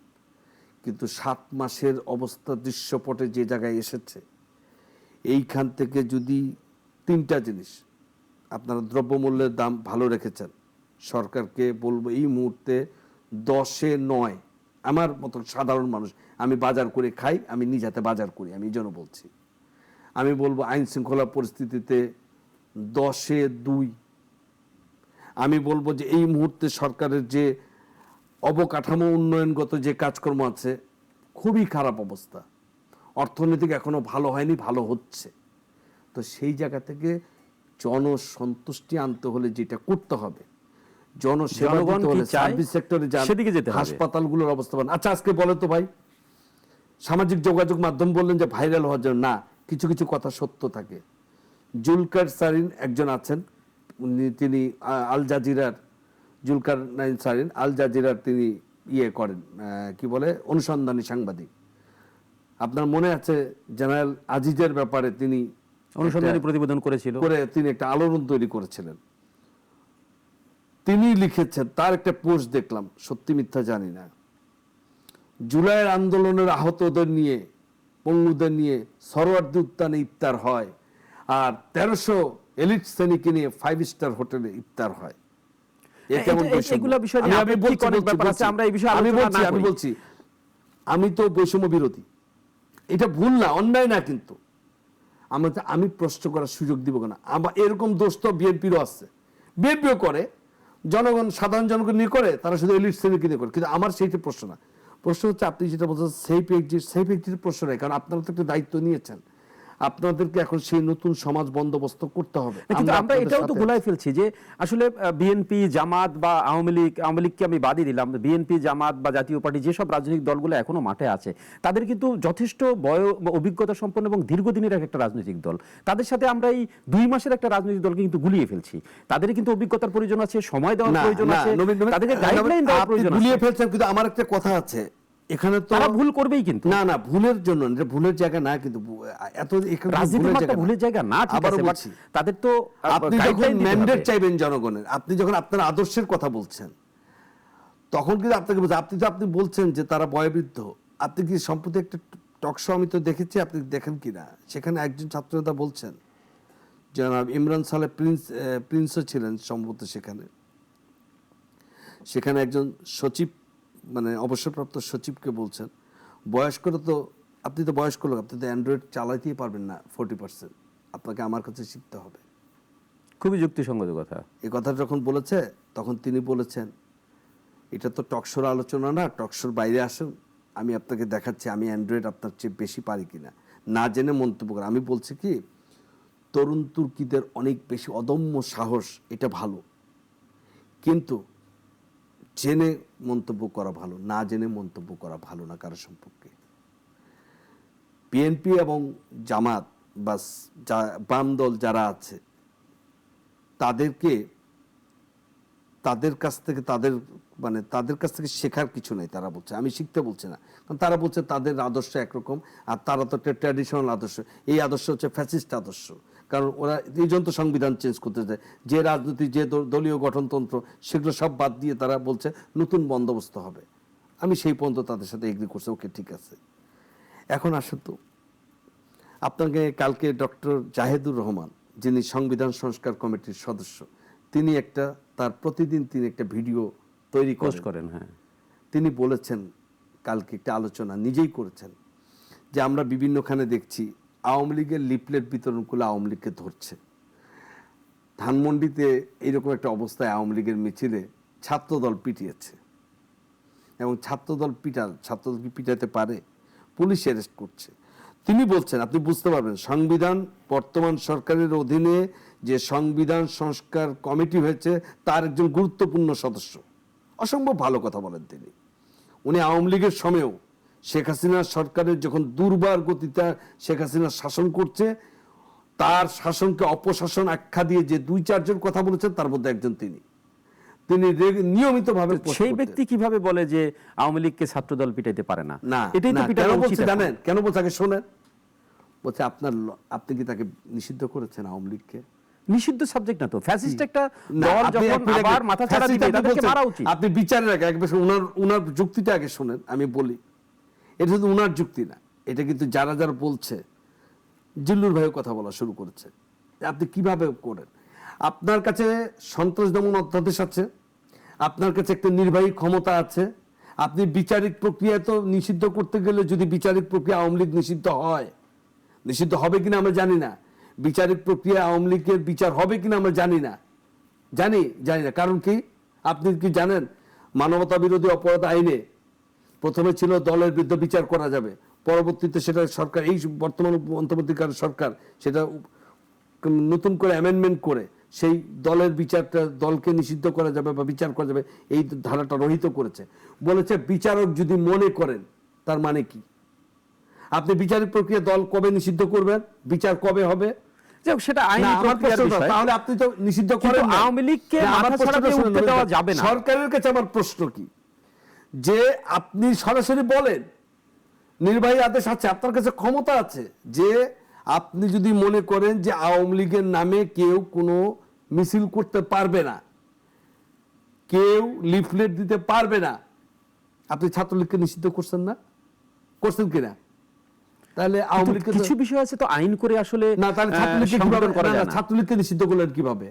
কিন্তু 7 মাসের অবস্থা দৃশ্যপটে যে জায়গায় এসেছে, এইখান থেকে যদি 3টা জিনিস, আপনারা দ্রব্যমূল্যের দাম ভালো রেখেছেন, সরকারকে বলবো এই মুহূর্তে 10-এ 9, আমার মতো সাধারণ মানুষ, আমি বাজার করে খাই, আমি নিজ হাতে বাজার করি, আমি এই জন্য বলছি, আমি বলবো আইন শৃঙ্খলা পরিস্থিতিতে 10-এ 2। আমি বলবো যে এই মুহূর্তে সরকারের যে অবকাঠামো উন্নয়নগত যে কাজকর্ম আছে, খুবই খারাপ অবস্থা, অর্থনৈতিক এখনো ভালো হয়নি, ভালো হচ্ছে। তো সেই জায়গা থেকে জনসন্তুষ্টি আনতে হলে যেটা করতে হবে, জনসেবা দিতে হলে সার্ভিস সেক্টরে যান, হাসপাতালগুলোর অবস্থা। আচ্ছা, আজকে বলে তো ভাই, সামাজিক যোগাযোগ মাধ্যম বললেন যে ভাইরাল হওয়ার জন্য না, কিছু কিছু কথা সত্য থাকে। জুলকার সারিন একজন আছেন, তিনি আল জাজিরার, জুলকার নাইন সারিন আল জাজিরার তিনি করেন, কি বলে, অনুসন্ধানী সাংবাদিক। আপনার মনে আছে জেনারেল আজিজের ব্যাপারে তিনি অনুসন্ধানী প্রতিবেদন করেছিল, করে তিনি একটা আলোড়ন তৈরি করেছিলেন। তিনি লিখেছেন, তার একটা পোস্ট দেখলাম, সত্যি মিথ্যা জানি না, জুলাইয়ের আন্দোলনের আহতদের নিয়ে, পঙ্গুদের নিয়ে সরোয়ার্দী উদ্যানে ইফতার হয়, আর 1300 এলিট শ্রেণীকে নিয়ে 5 স্টার হোটেলে ইফতার হয়। আমি তো বৈষম্য বিরোধী, এটা ভুল না, অন্যায় না, কিন্তু আমি প্রশ্ন করার সুযোগ দিব কেন? আবার এরকম দোষ তো বিএনপিরও আছে, বিএনপিও করে, জনগণ, সাধারণ জনগণ নিয়ে করে, তারা শুধু এলিট শ্রেণীকে নিয়ে করে। কিন্তু আমার সেইটা প্রশ্ন না, প্রশ্ন হচ্ছে আপনি যেটা বলছেন সেফ এক্সিটের প্রশ্ন নাই, কারণ আপনারা তো একটা দায়িত্ব নিয়েছেন, আপনাদেরকে এখন সেই নতুন সমাজ বন্দোবস্ত করতে হবে। কিন্তু আমরা এটাও তো গোলায় ফেলছি যে আসলে বিএনপি, জামাত বা আওয়ামী লীগকে আমি বাদই দিলাম, বিএনপি, জামাত বা জাতীয় পার্টি যেসব রাজনৈতিক দলগুলো এখনো মাঠে আছে, তাদের কিন্তু যথেষ্ট অভিজ্ঞতা সম্পন্ন এবং দীর্ঘদিনের একটা রাজনৈতিক দল। তাদের সাথে আমরা এই 2 মাসের একটা রাজনৈতিক দলকে কিন্তু গুলিয়ে ফেলছি। তাদের কিন্তু অভিজ্ঞতার প্রয়োজন আছে, সময় দেওয়ার প্রয়োজন আছে, তাদেরকে গাইডলাইন দেওয়ার প্রয়োজন আছে। গুলিয়ে ফেলছেন, কিন্তু আমার একটা কথা আছে, এখানে তো তারা ভুল করবেই, কিন্তু না, ভুলের জন্য ভুলের জায়গা না, কিন্তু এত রাজনীতির ভুলের জায়গা না, ঠিক আছে, তাদের তো আপনি যখন ম্যান্ডেট চাইবেন জনগণের, আপনি যখন আপনার আদর্শের কথা বলছেন, তখন কিন্তু আপনাকে আপনি বলছেন যে তারা বয়োবৃদ্ধ। আপনি কি সম্প্রতি একটা টক শো আমি তো দেখেছি, আপনি দেখেন কিনা, সেখানে একজন ছাত্রনেতা বলছেন, জনাব ইমরান সালে প্রিন্সও ছিলেন সম্ভবত সেখানে একজন সচিব, মানে অবসরপ্রাপ্ত সচিবকে বলছেন, বয়স্করা তো, আপনি তো বয়স্ক লোক, আপনি তো অ্যান্ড্রয়েড চালাইতেই পারবেন না 40%, আপনাকে আমার কাছে শিখতে হবে। খুবই যুক্তিসঙ্গত কথা। এই কথা যখন বলেছে, তখন তিনি বলেছেন, এটা তো টকশোর আলোচনা না, টকশোর বাইরে আসেন, আমি আপনাকে দেখাচ্ছি আমি অ্যান্ড্রয়েড আপনার চেয়ে বেশি পারি কিনা, না জেনে মন্তব্য করে। আমি বলছি কি, তরুণ তুর্কিদের অনেক বেশি অদম্য সাহস, এটা ভালো, কিন্তু জেনে মন্তব্য করা ভালো, না জেনে মন্তব্য করা ভালো না কারো সম্পর্কে। বিএনপি এবং জামাত বা বাম দল যারা আছে, তাদের কাছ থেকে শেখার কিছু নেই। তারা বলছে, আমি শিখতে বলছি না, কারণ তারা বলছে তাদের আদর্শ একরকম, আর তারা তো একটা ট্র্যাডিশনাল আদর্শ, এই আদর্শ হচ্ছে ফ্যাসিস্ট আদর্শ, কারণ ওরা এই জন্য তো সংবিধান চেঞ্জ করতে চায়, যে রাজনীতি, যে দলীয় গঠনতন্ত্র, সেগুলো সব বাদ দিয়ে তারা বলছে নতুন বন্দোবস্ত হবে। আমি সেই পর্যন্ত তাদের সাথে এগ্রি করছি, ওকে ঠিক আছে। এখন আসেন তো, আপনাকে কালকে ডক্টর জাহেদুর রহমান, যিনি সংবিধান সংস্কার কমিটির সদস্য, তিনি তার প্রতিদিন তিনি একটা ভিডিও তৈরি করেন। হ্যাঁ, তিনি বলেছেন, কালকে একটা আলোচনা নিজেই করেছেন, যে আমরা বিভিন্নখানে দেখছি আওয়ামী লীগের লিফলেট বিতরণ করলে আওয়ামী লীগকে ধরছে। ধানমন্ডিতে এইরকম একটা অবস্থায় আওয়ামী লীগের মিছিলে ছাত্রদল পিটিয়েছে, এবং ছাত্রদল কি পিটাতে পারে? পুলিশ অ্যারেস্ট করছে। তিনি বলছেন, আপনি বুঝতে পারবেন, সংবিধান বর্তমান সরকারের অধীনে যে সংবিধান সংস্কার কমিটি হয়েছে তার একজন গুরুত্বপূর্ণ সদস্য। অসম্ভব ভালো কথা বলেন তিনি। উনি আওয়ামী লীগের সময়েও শেখ হাসিনার সরকারের যখন দুর্বার গতিতে শেখ হাসিনা শাসন করছে, তার শাসনকে অপশাসন আখ্যা দিয়ে যে 2-4 জন কথা বলেছেন তার মধ্যে একজন তিনি নিয়মিতভাবে। সেই ব্যক্তি কিভাবে বলে যে আওয়ামী লীগকে ছাত্রদল পিটাইতে পারে না? না, এটাই তো কেন বলছে জানেন? কেন বলছে? আগে শোনেন। বলছে আপনি কি তাকে নিষিদ্ধ করেছেন আওয়ামী লীগকে? নিষিদ্ধ সাবজেক্ট না তো, ফ্যাসিস্ট একটা দল যখন আবার মাথা ছাড়া দিবে তাদেরকে মারা উচিত। আপনি বিচারের আগে একবার উনার যুক্তিটা আগে শুনেন, আমি বলি। এটা শুধু উনার যুক্তি না, এটা কিন্তু যারা যারা বলছে, জিল্লুর ভাইও কথা বলা শুরু করেছে। আপনি কিভাবে করেন? আপনার কাছে সন্ত্রাস দমন অধ্যাদেশ আছে, আপনার কাছে একটা নির্বাহী ক্ষমতা আছে, আপনি বিচারিক প্রক্রিয়া তো নিষিদ্ধ করতে গেলে, যদি বিচারিক প্রক্রিয়া আওয়ামী লীগ নিষিদ্ধ হবে কিনা আমরা জানি না, বিচারিক প্রক্রিয়া আওয়ামী লীগের বিচার হবে কিনা আমরা জানি না। কারণ কি? আপনি কি জানেন, মানবতা বিরোধী অপরাধ আইনে প্রথমে ছিল দলের বিরুদ্ধে বিচার করা যাবে, পরবর্তীতে সেটা সরকার, এই বর্তমান অন্তর্বর্তীকালীন সরকার সেটা নতুন করে অ্যামেন্ডমেন্ট করে সেই দলের বিচারটা, দলকে নিষিদ্ধ করা যাবে বা বিচার করা যাবে, এই ধারাটা রহিত করেছে। বলেছে বিচারক যদি মনে করেন, তার মানে কি? আপনি বিচারিক প্রক্রিয়া দল কবে নিষিদ্ধ করবেন, বিচার কবে হবে, সেটা আইনি প্রক্রিয়ার বিষয়। তাহলে আপনি তো নিষিদ্ধ করেন না। আওয়ামী লীগকে মাথা ছাড়া দিয়ে উঠতে দেওয়া যাবে না। সরকারের কাছে আমার প্রশ্ন কি, যে আপনি সরাসরি বলেন, নির্বাহী আদেশ আছে, আপনার কাছে ক্ষমতা আছে, যে আপনি যদি মনে করেন যে আওয়ামী লীগের নামে কেউ কোনো মিছিল করতে পারবে না, কেউ লিফলেট দিতে পারবে না, আপনি ছাত্রলীগকে নিষিদ্ধ করছেন না? করছেন কিনা? তাহলে আওয়ামী লীগকে কিছু বিষয় আছে তো আইন করে আসলে না, তাহলে ছাত্রলীগকে নিষিদ্ধ করলেন কিভাবে?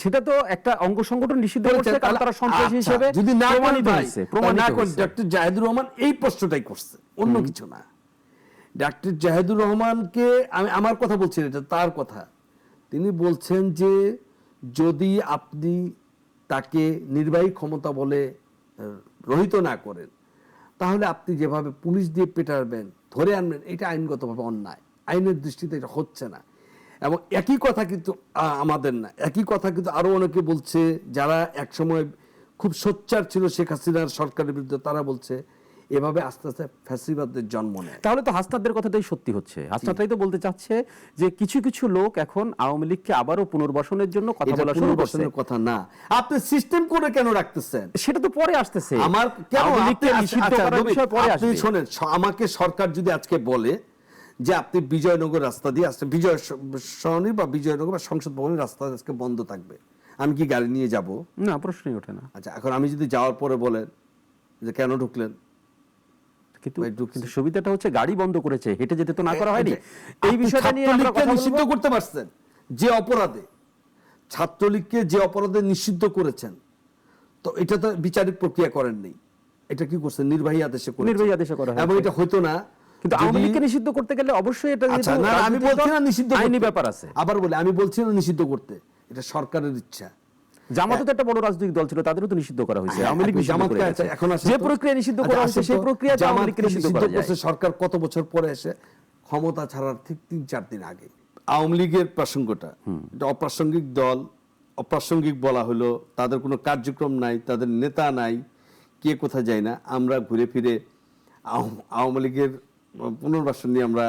সেটা তো একটা অঙ্গ সংগঠন নিষিদ্ধ করছে, কারণ তারা সন্ত্রাসী হিসেবে যদি না প্রমাণিত হয়েছে। ডক্টর জাহেদুর রহমান এই প্রশ্নটাই করছে, অন্য কিছু না। ডক্টর জাহেদুর রহমানকে আমি আমার কথা বলছি, এটা তার কথা। তিনি বলছেন যে যদি আপনি তাকে নির্বাহী ক্ষমতা বলে রহিত না করেন, তাহলে আপনি যেভাবে পুলিশ দিয়ে পেটাবেন, ধরে আনবেন, এটা আইনগতভাবে অন্যায়, আইনের দৃষ্টিতে এটা হচ্ছে না। এবং একই কথা কিন্তু আমাদের না, একই কথা কিন্তু আরো অনেকে বলছে, যারা একসময় খুব সোচ্চার ছিল শেখ হাসিনার সরকারের বিরুদ্ধে, তারা বলছে এভাবে আস্তে আস্তে ফ্যাসিবাদের জন্ম নেয়। তাহলে তো হাসনাতদের কথাটাই সত্যি হচ্ছে। হাসনাতরাই তো বলতে চাচ্ছে যে কিছু কিছু লোক এখন আওয়ামী লীগকে আবারও পুনর্বাসনের জন্য কথা বলা শুরু করছে। কথা না, আপনি সিস্টেম করে কেন রাখতেছেন? সেটা তো পরে আসতেছে। আমার আওয়ামী লীগকে নিষিদ্ধ করার বিষয় পরে আসবে। আপনি শোনেন, আমাকে সরকার যদি আজকে বলে যে আপনি বিজয়নগর রাস্তা দিয়ে আসছেন, বিজয় সরণি বা বিজয়নগর বা সংসদ ভবনের রাস্তা আজকে বন্ধ থাকবে, আমি কি গাড়ি নিয়ে যাব? না, প্রশ্নই ওঠে না। আচ্ছা, এখন আমি যদি যাওয়ার পরে বলেন যে কেন ঢুকলেন, কিন্তু সুবিধাটা হচ্ছে গাড়ি বন্ধ করেছে, হেঁটে যেতে তো না করা হয়নি। এই বিষয়টা নিয়ে আমরা কথা নিষিদ্ধ করতে পারছেন যে অপরাধে, ছাত্রলীগকে যে অপরাধে নিষিদ্ধ করেছেন, তো এটা তো বিচারিক প্রক্রিয়া করেননি, এটা কি করছেন? নির্বাহী আদেশে করেছেন, এবং এটা হইতো না। কিন্তু আওয়ামী লীগকে নিষিদ্ধ করতে গেলে অবশ্যই এটা, আমি বলছি না নিষিদ্ধ, আইনি ব্যাপার আছে। আবার বলে, আমি বলছি না নিষিদ্ধ করতে, এটা সরকারের ইচ্ছা। জামাতও তো একটা বড় রাজনৈতিক দল ছিল, তাদেরও তো নিষিদ্ধ করা হয়েছে। আওয়ামী লীগ এখন যে প্রক্রিয়া নিষিদ্ধ করা হয়েছে সেই প্রক্রিয়া আওয়ামী লীগকে নিষিদ্ধ করা যায়। সরকার কত বছর পরে এসে ক্ষমতা ছাড়ার ঠিক 3-4 দিন আগে আওয়ামী লীগের প্রসঙ্গটা, এটা অপ্রাসঙ্গিক দল, অপ্রাসঙ্গিক বলা হলো, তাদের কোনো কার্যক্রম নাই, তাদের নেতা নাই, কে কোথায় যায় না। আমরা ঘুরে ফিরে আওয়ামী লীগের পুনর্বাসন নিয়ে আমরা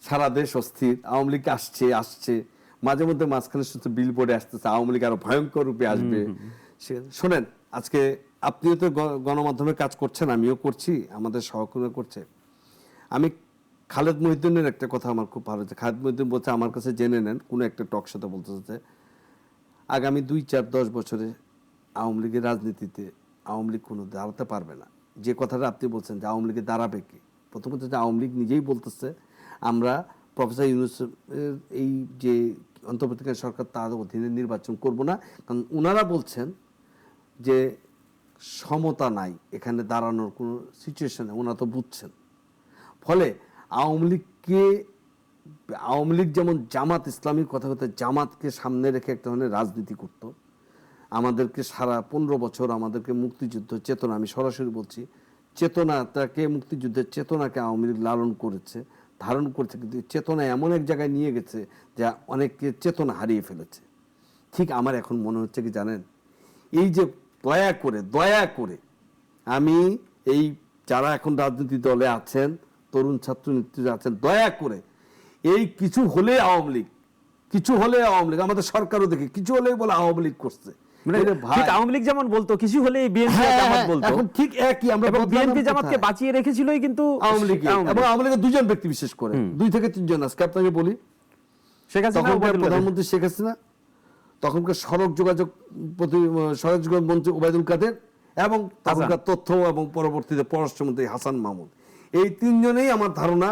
সারা দেশ অস্থির। আওয়ামী লীগ আসছে মাঝে মধ্যে, মাঝখানে শুধু বিলবোর্ডে আসতেছে আওয়ামী লীগ আরো ভয়ঙ্কর রূপে আসবে। শোনেন, আজকে আপনিও তো গণমাধ্যমে কাজ করছেন, আমিও করছি, আমাদের সহকর্মী করছে। আমি খালেদ মহিউদ্দিনের একটা কথা আমার খুব ভালো হচ্ছে। খালেদ মহিউদ্দিন বলছে, আমার কাছে জেনে নেন, কোনো একটা টক শোতে বলতেছে আগামী 2-4-10 বছরে আওয়ামী লীগের রাজনীতিতে আওয়ামী লীগ কোনো দাঁড়াতে পারবে না। যে কথাটা আপনি বলছেন যে আওয়ামী লীগে দাঁড়াবে কি, প্রথমত যে আওয়ামী লীগ নিজেই বলতেছে আমরা প্রফেসর ইউনূসের এই যে অন্তর্বর্তীকালীন সরকার তার অধীনে নির্বাচন করব না, কারণ ওনারা বলছেন যে সমতা নাই, এখানে দাঁড়ানোর কোনো সিচুয়েশন নেই, ওনারা তো বুঝছেন। ফলে আওয়ামী লীগ যেমন জামাত ইসলামীর কথা কথা জামাতকে সামনে রেখে একটা ধরনের রাজনীতি করত, আমাদেরকে সারা 15 বছর আমাদেরকে মুক্তিযুদ্ধ চেতনা, আমি সরাসরি বলছি, চেতনাটাকে, মুক্তিযুদ্ধের চেতনাকে আওয়ামী লীগ লালন করেছে, ধারণ করেছে, কিন্তু চেতনা এমন এক জায়গায় নিয়ে গেছে যা অনেককে চেতনা হারিয়ে ফেলেছে। ঠিক আমার এখন মনে হচ্ছে কি জানেন, এই যে দয়া করে আমি এই যারা এখন রাজনীতি দলে আছেন, তরুণ ছাত্র নেতৃত্বে আছেন, দয়া করে এই কিছু হলে আওয়ামী লীগ, আমাদের সরকারও দেখে কিছু হলেই বলে আওয়ামী লীগ করছে। ঠিক আওয়ামী লীগ যেমন বলতো, কিছু হলে বিএনপি জামাত বলতো, এখন ঠিক একই, আমরা বিএনপি জামাতকে বাঁচিয়ে রেখেছিলই কিন্তু আওয়ামী লীগ, এবং আওয়ামী লীগের দুজন ব্যক্তি বিশেষ করে 2 থেকে 3 জন আজকে আপনাকে বলি। শেখ হাসিনা, প্রধানমন্ত্রী শেখ হাসিনা, তখনকার সড়ক যোগাযোগ মন্ত্রী ওবায়দুল কাদের, এবং তখনকার তথ্য এবং পরবর্তীতে পররাষ্ট্রমন্ত্রী হাসান মাহমুদ, এই 3 জনেই আমার ধারণা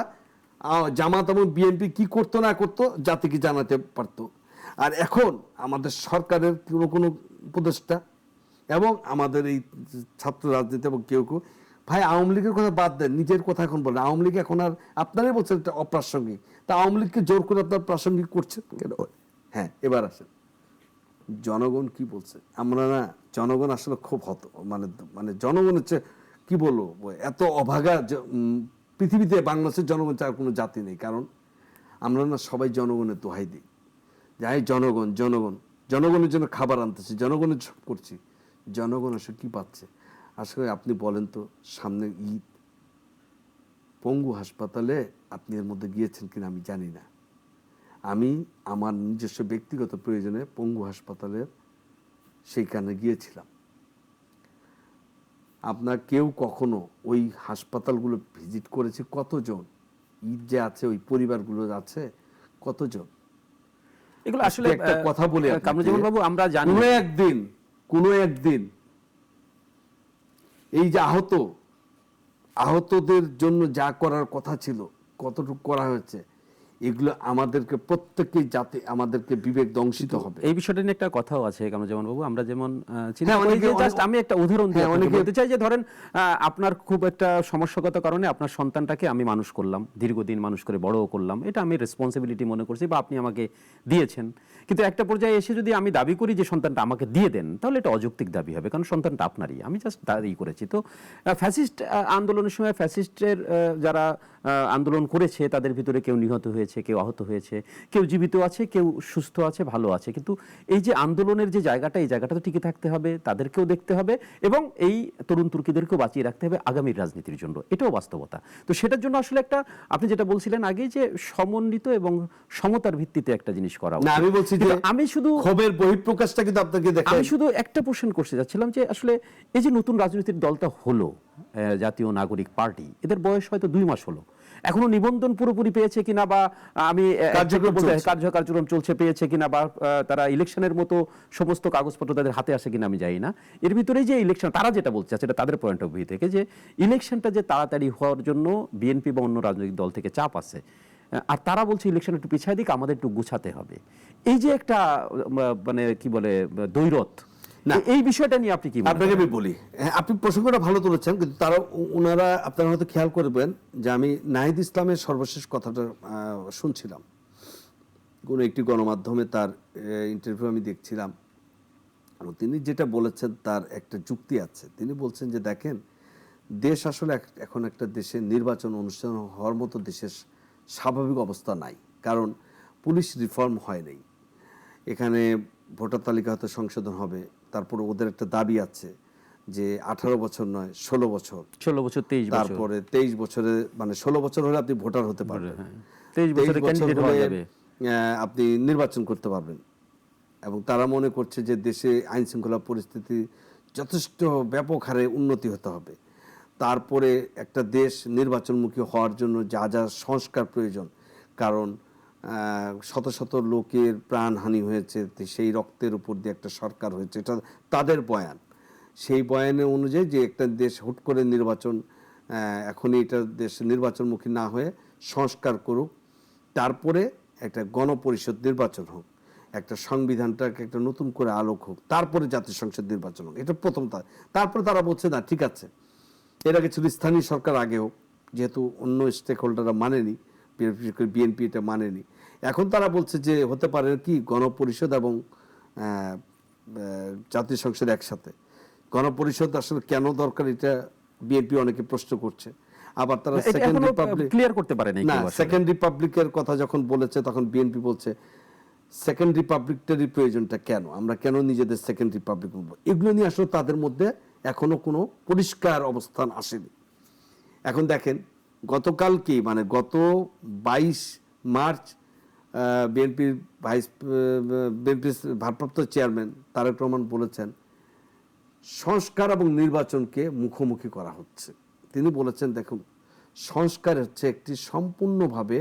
জামাত এবং বিএনপি কি করতো না করতো জাতিকে জানাতে পারতো। আর এখন আমাদের সরকারের কোনো উপদেষ্টা এবং আমাদের এই ছাত্র রাজনীতি এবং কেউ ভাই আওয়ামী লীগের কথা বাদ দেন, নিজের কথা এখন বলেন। আওয়ামী লীগ এখন আর আপনারাই বলছেন এটা অপ্রাসঙ্গিক, তা আওয়ামী লীগকে জোর করে আপনার প্রাসঙ্গিক করছেন কেন? হ্যাঁ, এবার আসেন জনগণ কি বলছে। আমরা না, জনগণ আসলে খুব মানে জনগণ হচ্ছে কি বলবো, এত অভাগা পৃথিবীতে বাংলাদেশের জনগণ ছাড়া কোনো জাতি নেই। কারণ আমরা না সবাই জনগণের দোহাই দিই, যাই জনগণের জন্য খাবার আনতেছি, জনগণের সব করছি, জনগণ আসলে কি পাচ্ছে? আসলে আপনি বলেন তো, সামনে ঈদ, পঙ্গু হাসপাতালে আপনি এর মধ্যে গিয়েছেন কিনা আমি জানি না, আমি আমার নিজস্ব ব্যক্তিগত প্রয়োজনে পঙ্গু হাসপাতালের সেইখানে গিয়েছিলাম। আপনার কেউ কখনো ওই হাসপাতালগুলো ভিজিট করেছে? কতজন ঈদ যে আছে ওই পরিবারগুলো আছে কতজন? এগুলো আসলে একটা কথা বলি, কামরুজ্জামান বাবু, আমরা জানি কোনো একদিন এই যে আহতদের জন্য যা করার কথা ছিল কতটুকু করা হয়েছে, এগুলো আমাদেরকে প্রত্যেককেই যাতে আমাদেরকে বিবেক দংশিত হবে। এই বিষয়টা নিয়ে একটা কথাও আছে কামরুজ্জামান বাবু, আমরা যেমন আমি একটা উদাহরণ দিয়ে বলতে চাই যে ধরেন আপনার খুব একটা সমস্যাগত কারণে আপনার সন্তানটাকে আমি মানুষ করলাম, দীর্ঘদিন মানুষ করে বড়ও করলাম, এটা আমি রেসপন্সিবিলিটি মনে করছি বা আপনি আমাকে দিয়েছেন, কিন্তু একটা পর্যায়ে এসে যদি আমি দাবি করি যে সন্তানটা আমাকে দিয়ে দেন, তাহলে এটা অযৌক্তিক দাবি হবে, কারণ সন্তানটা আপনারই, আমি জাস্ট দাবি করেছি। তো ফ্যাসিস্ট আন্দোলনের সময় ফ্যাসিস্টের যারা আন্দোলন করেছে তাদের ভিতরে কেউ নিহত হয়েছে, কেউ আহত হয়েছে, কেউ জীবিত আছে, কেউ সুস্থ আছে, ভালো আছে, কিন্তু এই যে আন্দোলনের যে জায়গাটা, এই জায়গাটা তো টিকে থাকতে হবে, তাদেরকেও দেখতে হবে এবং এই তরুণ তুর্কিদেরকেও বাঁচিয়ে রাখতে হবে আগামীর রাজনীতির জন্য, এটাও বাস্তবতা। তো সেটার জন্য আসলে একটা, আপনি যেটা বলছিলেন আগে যে সমন্বিত এবং সমতার ভিত্তিতে একটা জিনিস করা উচিত। আমি বলছি যে আমি শুধু ক্ষোভের বহিঃপ্রকাশটা কিন্তু আপনাকে দেখাই, আমি শুধু একটা কোশ্চেন করতে যাচ্ছিলাম যে আসলে এই যে নতুন রাজনৈতিক দলটা হলো জাতীয় নাগরিক পার্টি, এদের বয়স হয়তো 2 মাস হলো, এখনো নিবন্ধন পুরোপুরি পেয়েছে কিনা বা আমি কার্যক্রম চলছে পেয়েছে কিনা বা তারা ইলেকশনের মতো সমস্ত কাগজপত্র তাদের হাতে আসে কিনা আমি জানি না। এর ভিতরে যে ইলেকশন, তারা যেটা বলছে সেটা তাদের পয়েন্ট অফ ভিউ থেকে, যে ইলেকশনটা যে তাড়াতাড়ি হওয়ার জন্য বিএনপি বা অন্য রাজনৈতিক দল থেকে চাপ আছে, আর তারা বলছে ইলেকশন একটু পিছায় দিক, আমাদের একটু গুছাতে হবে। এই যে একটা মানে কি বলে দ্বৈরথ, এই বিষয়টা নিয়ে আপনি কি? আপনাকে আমি বলি, আপনি প্রসঙ্গটা ভালো তুলেছেন, কিন্তু তারা ওনারা আপনারা হয়তো খেয়াল করবেন যে আমি নাহিদ ইসলামের সর্বশেষ কথাটা শুনছিলাম, কোনো একটি গণমাধ্যমে তার ইন্টারভিউ আমি দেখছিলাম, তিনি যেটা বলেছেন তার একটা যুক্তি আছে। তিনি বলছেন যে দেখেন, দেশ আসলে এখন একটা দেশে নির্বাচন অনুষ্ঠান হওয়ার মতো দেশের স্বাভাবিক অবস্থা নাই, কারণ পুলিশ রিফর্ম হয় নাই, এখানে ভোটার তালিকা হয়তো সংশোধন হবে, তারপরে ওদের একটা দাবি আছে যে 18 বছর নয় 16 বছর, 23 বছর, তারপরে 23 বছরে, মানে 16 বছর হলে আপনি ভোটার হতে পারবেন, 23 বছরে ক্যান্ডিডেট হওয়া যাবে, আপনি নির্বাচন করতে পারবেন। এবং তারা মনে করছে যে দেশে আইন শৃঙ্খলা পরিস্থিতি যথেষ্ট ব্যাপক হারে উন্নতি হতে হবে। তারপরে একটা দেশ নির্বাচনমুখী হওয়ার জন্য যা যা সংস্কার প্রয়োজন, কারণ শত শত লোকের প্রাণহানি হয়েছে, সেই রক্তের উপর দিয়ে একটা সরকার হয়েছে, এটা তাদের বয়ান। সেই বয়ানের অনুযায়ী যে একটা দেশ হুট করে নির্বাচন, এখনই এটা দেশ নির্বাচনমুখী না হয়ে সংস্কার করুক, তারপরে একটা গণপরিষদ নির্বাচন হোক, একটা সংবিধানটাকে একটা নতুন করে আলোক হোক, তারপরে জাতীয় সংসদ নির্বাচন হোক, এটা প্রথম। তারপরে তারা বলছে না ঠিক আছে, এর আগে ছিল স্থানীয় সরকার আগে হোক, যেহেতু অন্য স্টেক হোল্ডাররা মানেনি, বিএনপি এটা মানেনি। এখন তারা বলছে যে হতে পারে কি গণপরিষদ এবং জাতীয় সংসদ একসাথে। গণপরিষদ আসলে কেন দরকার এটা বিএনপি অনেকে প্রশ্ন করছে। আবার তারা সেকেন্ড রিপাবলিক ক্লিয়ার করতে পারেনি না, সেকেন্ড রিপাবলিকের কথা যখন বলেছে তখন বিএনপি বলছে সেকেন্ড রিপাবলিকটারই প্রয়োজনটা কেন, আমরা কেন নিজেদের সেকেন্ড রিপাবলিক বলবো। এগুলো নিয়ে আসলে তাদের মধ্যে এখনো কোনো পরিষ্কার অবস্থান আসেনি। এখন দেখেন গতকাল কি মানে গত 22 মার্চ বিএনপির ভারপ্রাপ্ত চেয়ারম্যান তারেক রহমান বলেছেন সংস্কার এবং নির্বাচনকে মুখোমুখি করা হচ্ছে। তিনি বলেছেন দেখুন, সংস্কার হচ্ছে একটি সম্পূর্ণভাবে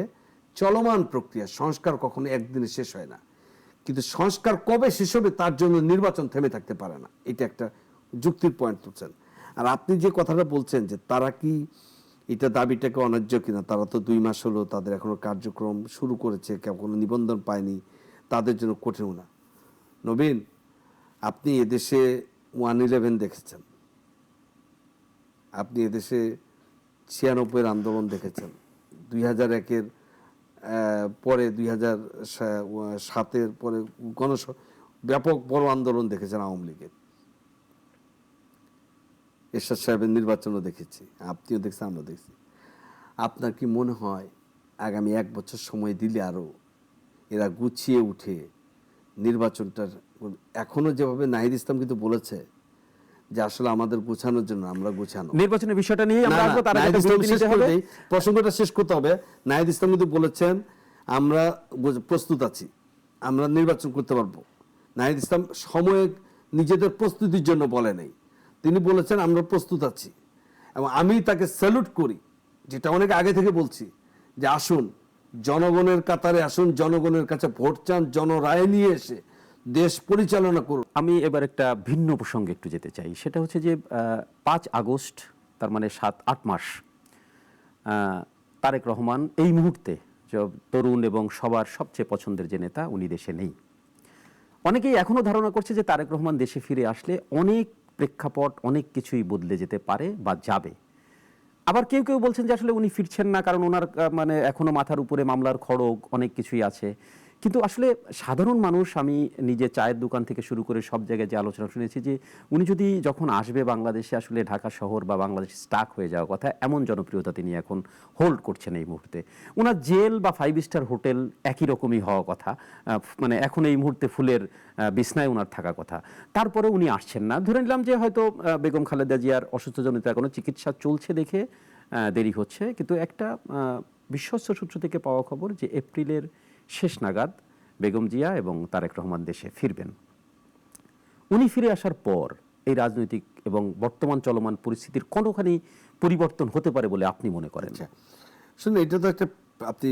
চলমান প্রক্রিয়া, সংস্কার কখনো একদিনে শেষ হয় না, কিন্তু সংস্কার কবে শেষ হবে তার জন্য নির্বাচন থেমে থাকতে পারে না। এটা একটা যুক্তির পয়েন্ট তুলছেন। আর আপনি যে কথাটা বলছেন যে তারা কি এটা দাবিটাকে অন্যায্য কিনা, তারা তো 2 মাস হলো তাদের এখনো কার্যক্রম শুরু করেছে, কেউ কোনো নিবন্ধন পায়নি, তাদের জন্য কঠিন না। নবীন, আপনি এদেশে 111 দেখেছেন, আপনি এদেশে 96-এর আন্দোলন দেখেছেন, 2001-এর পরে 2007-এর পরে ব্যাপক বড় আন্দোলন দেখেছেন আওয়ামী লীগের, এরশাদ সাহেবের নির্বাচনও দেখেছি, আপনিও দেখছেন, আমরা দেখছি। আপনার কি মনে হয় আগামী 1 বছর সময় দিলে আরো এরা গুছিয়ে উঠে নির্বাচনটার, এখনো যেভাবে নাহিদ ইসলাম কিন্তু বলেছে যে আসলে আমাদের গোছানোর জন্য আমরা গোছানো, নির্বাচনের বিষয়টা নিয়ে আমরা আসবো, তার আগে নাহিদ একটা ইসলাম বিরতি শেষ নিতে করে হবে। দেই, প্রসঙ্গটা শেষ করতে হবে। নাহিদ ইসলাম কিন্তু বলেছেন আমরা প্রস্তুত আছি, আমরা নির্বাচন করতে পারবো। নাহিদ ইসলাম সময়ে নিজেদের প্রস্তুতির জন্য বলে নাই, তিনি বলেছেন আমরা প্রস্তুত আছি। এবং আমি তাকে স্যালুট করি, যেটা অনেক আগে থেকে বলছি, যে আসুন জনগণের কাতারে আসুন, জনগণের কাছে ভোট চান, জনরায় নিয়ে এসে দেশ পরিচালনা করুন। আমি এবার একটা ভিন্ন প্রসঙ্গে একটু যেতে চাই, সেটা হচ্ছে যে 5 আগস্ট, তার মানে 7-8 মাস, তারেক রহমান এই মুহূর্তে তরুণ এবং সবার সবচেয়ে পছন্দের যে নেতা, উনি দেশে নেই। অনেকেই এখনো ধারণা করছে যে তারেক রহমান দেশে ফিরে আসলে অনেক প্রেক্ষাপট, অনেক কিছুই বদলে যেতে পারে বা যাবে। আবার কেউ কেউ বলছেন যে আসলে উনি ফিরছেন না, কারণ ওনার মানে এখনো মাথার উপরে মামলার খড়গ, অনেক কিছুই আছে। কিন্তু আসলে সাধারণ মানুষ, আমি নিজে চায়ের দোকান থেকে শুরু করে সব জায়গায় যে আলোচনা শুনেছি, যে উনি যদি যখন আসবে বাংলাদেশে, আসলে ঢাকা শহর বা বাংলাদেশ স্টাক হয়ে যাওয়ার কথা, এমন জনপ্রিয়তা তিনি এখন হোল্ড করছেন এই মুহূর্তে। ওনার জেল বা 5 স্টার হোটেল একই রকমই হওয়া কথা, মানে এখন এই মুহূর্তে ফুলের বিছনায় ওনার থাকা কথা, তারপরে উনি আসছেন না। ধরে নিলাম যে হয়তো বেগম খালেদা জিয়ার অসুস্থজনিত এখনো চিকিৎসা চলছে দেখে দেরি হচ্ছে, কিন্তু একটা বিশ্বস্ত সূত্র থেকে পাওয়া খবর যে এপ্রিলের শেষ নাগাদ বেগম জিয়া এবং তারেক রহমান দেশে ফিরবেন। উনি ফিরে আসার পর এই রাজনৈতিক এবং বর্তমান চলমান পরিস্থিতির কোনোখানি পরিবর্তন হতে পারে বলে আপনি মনে করেন? শুনুন, এটা তো একটা আপনি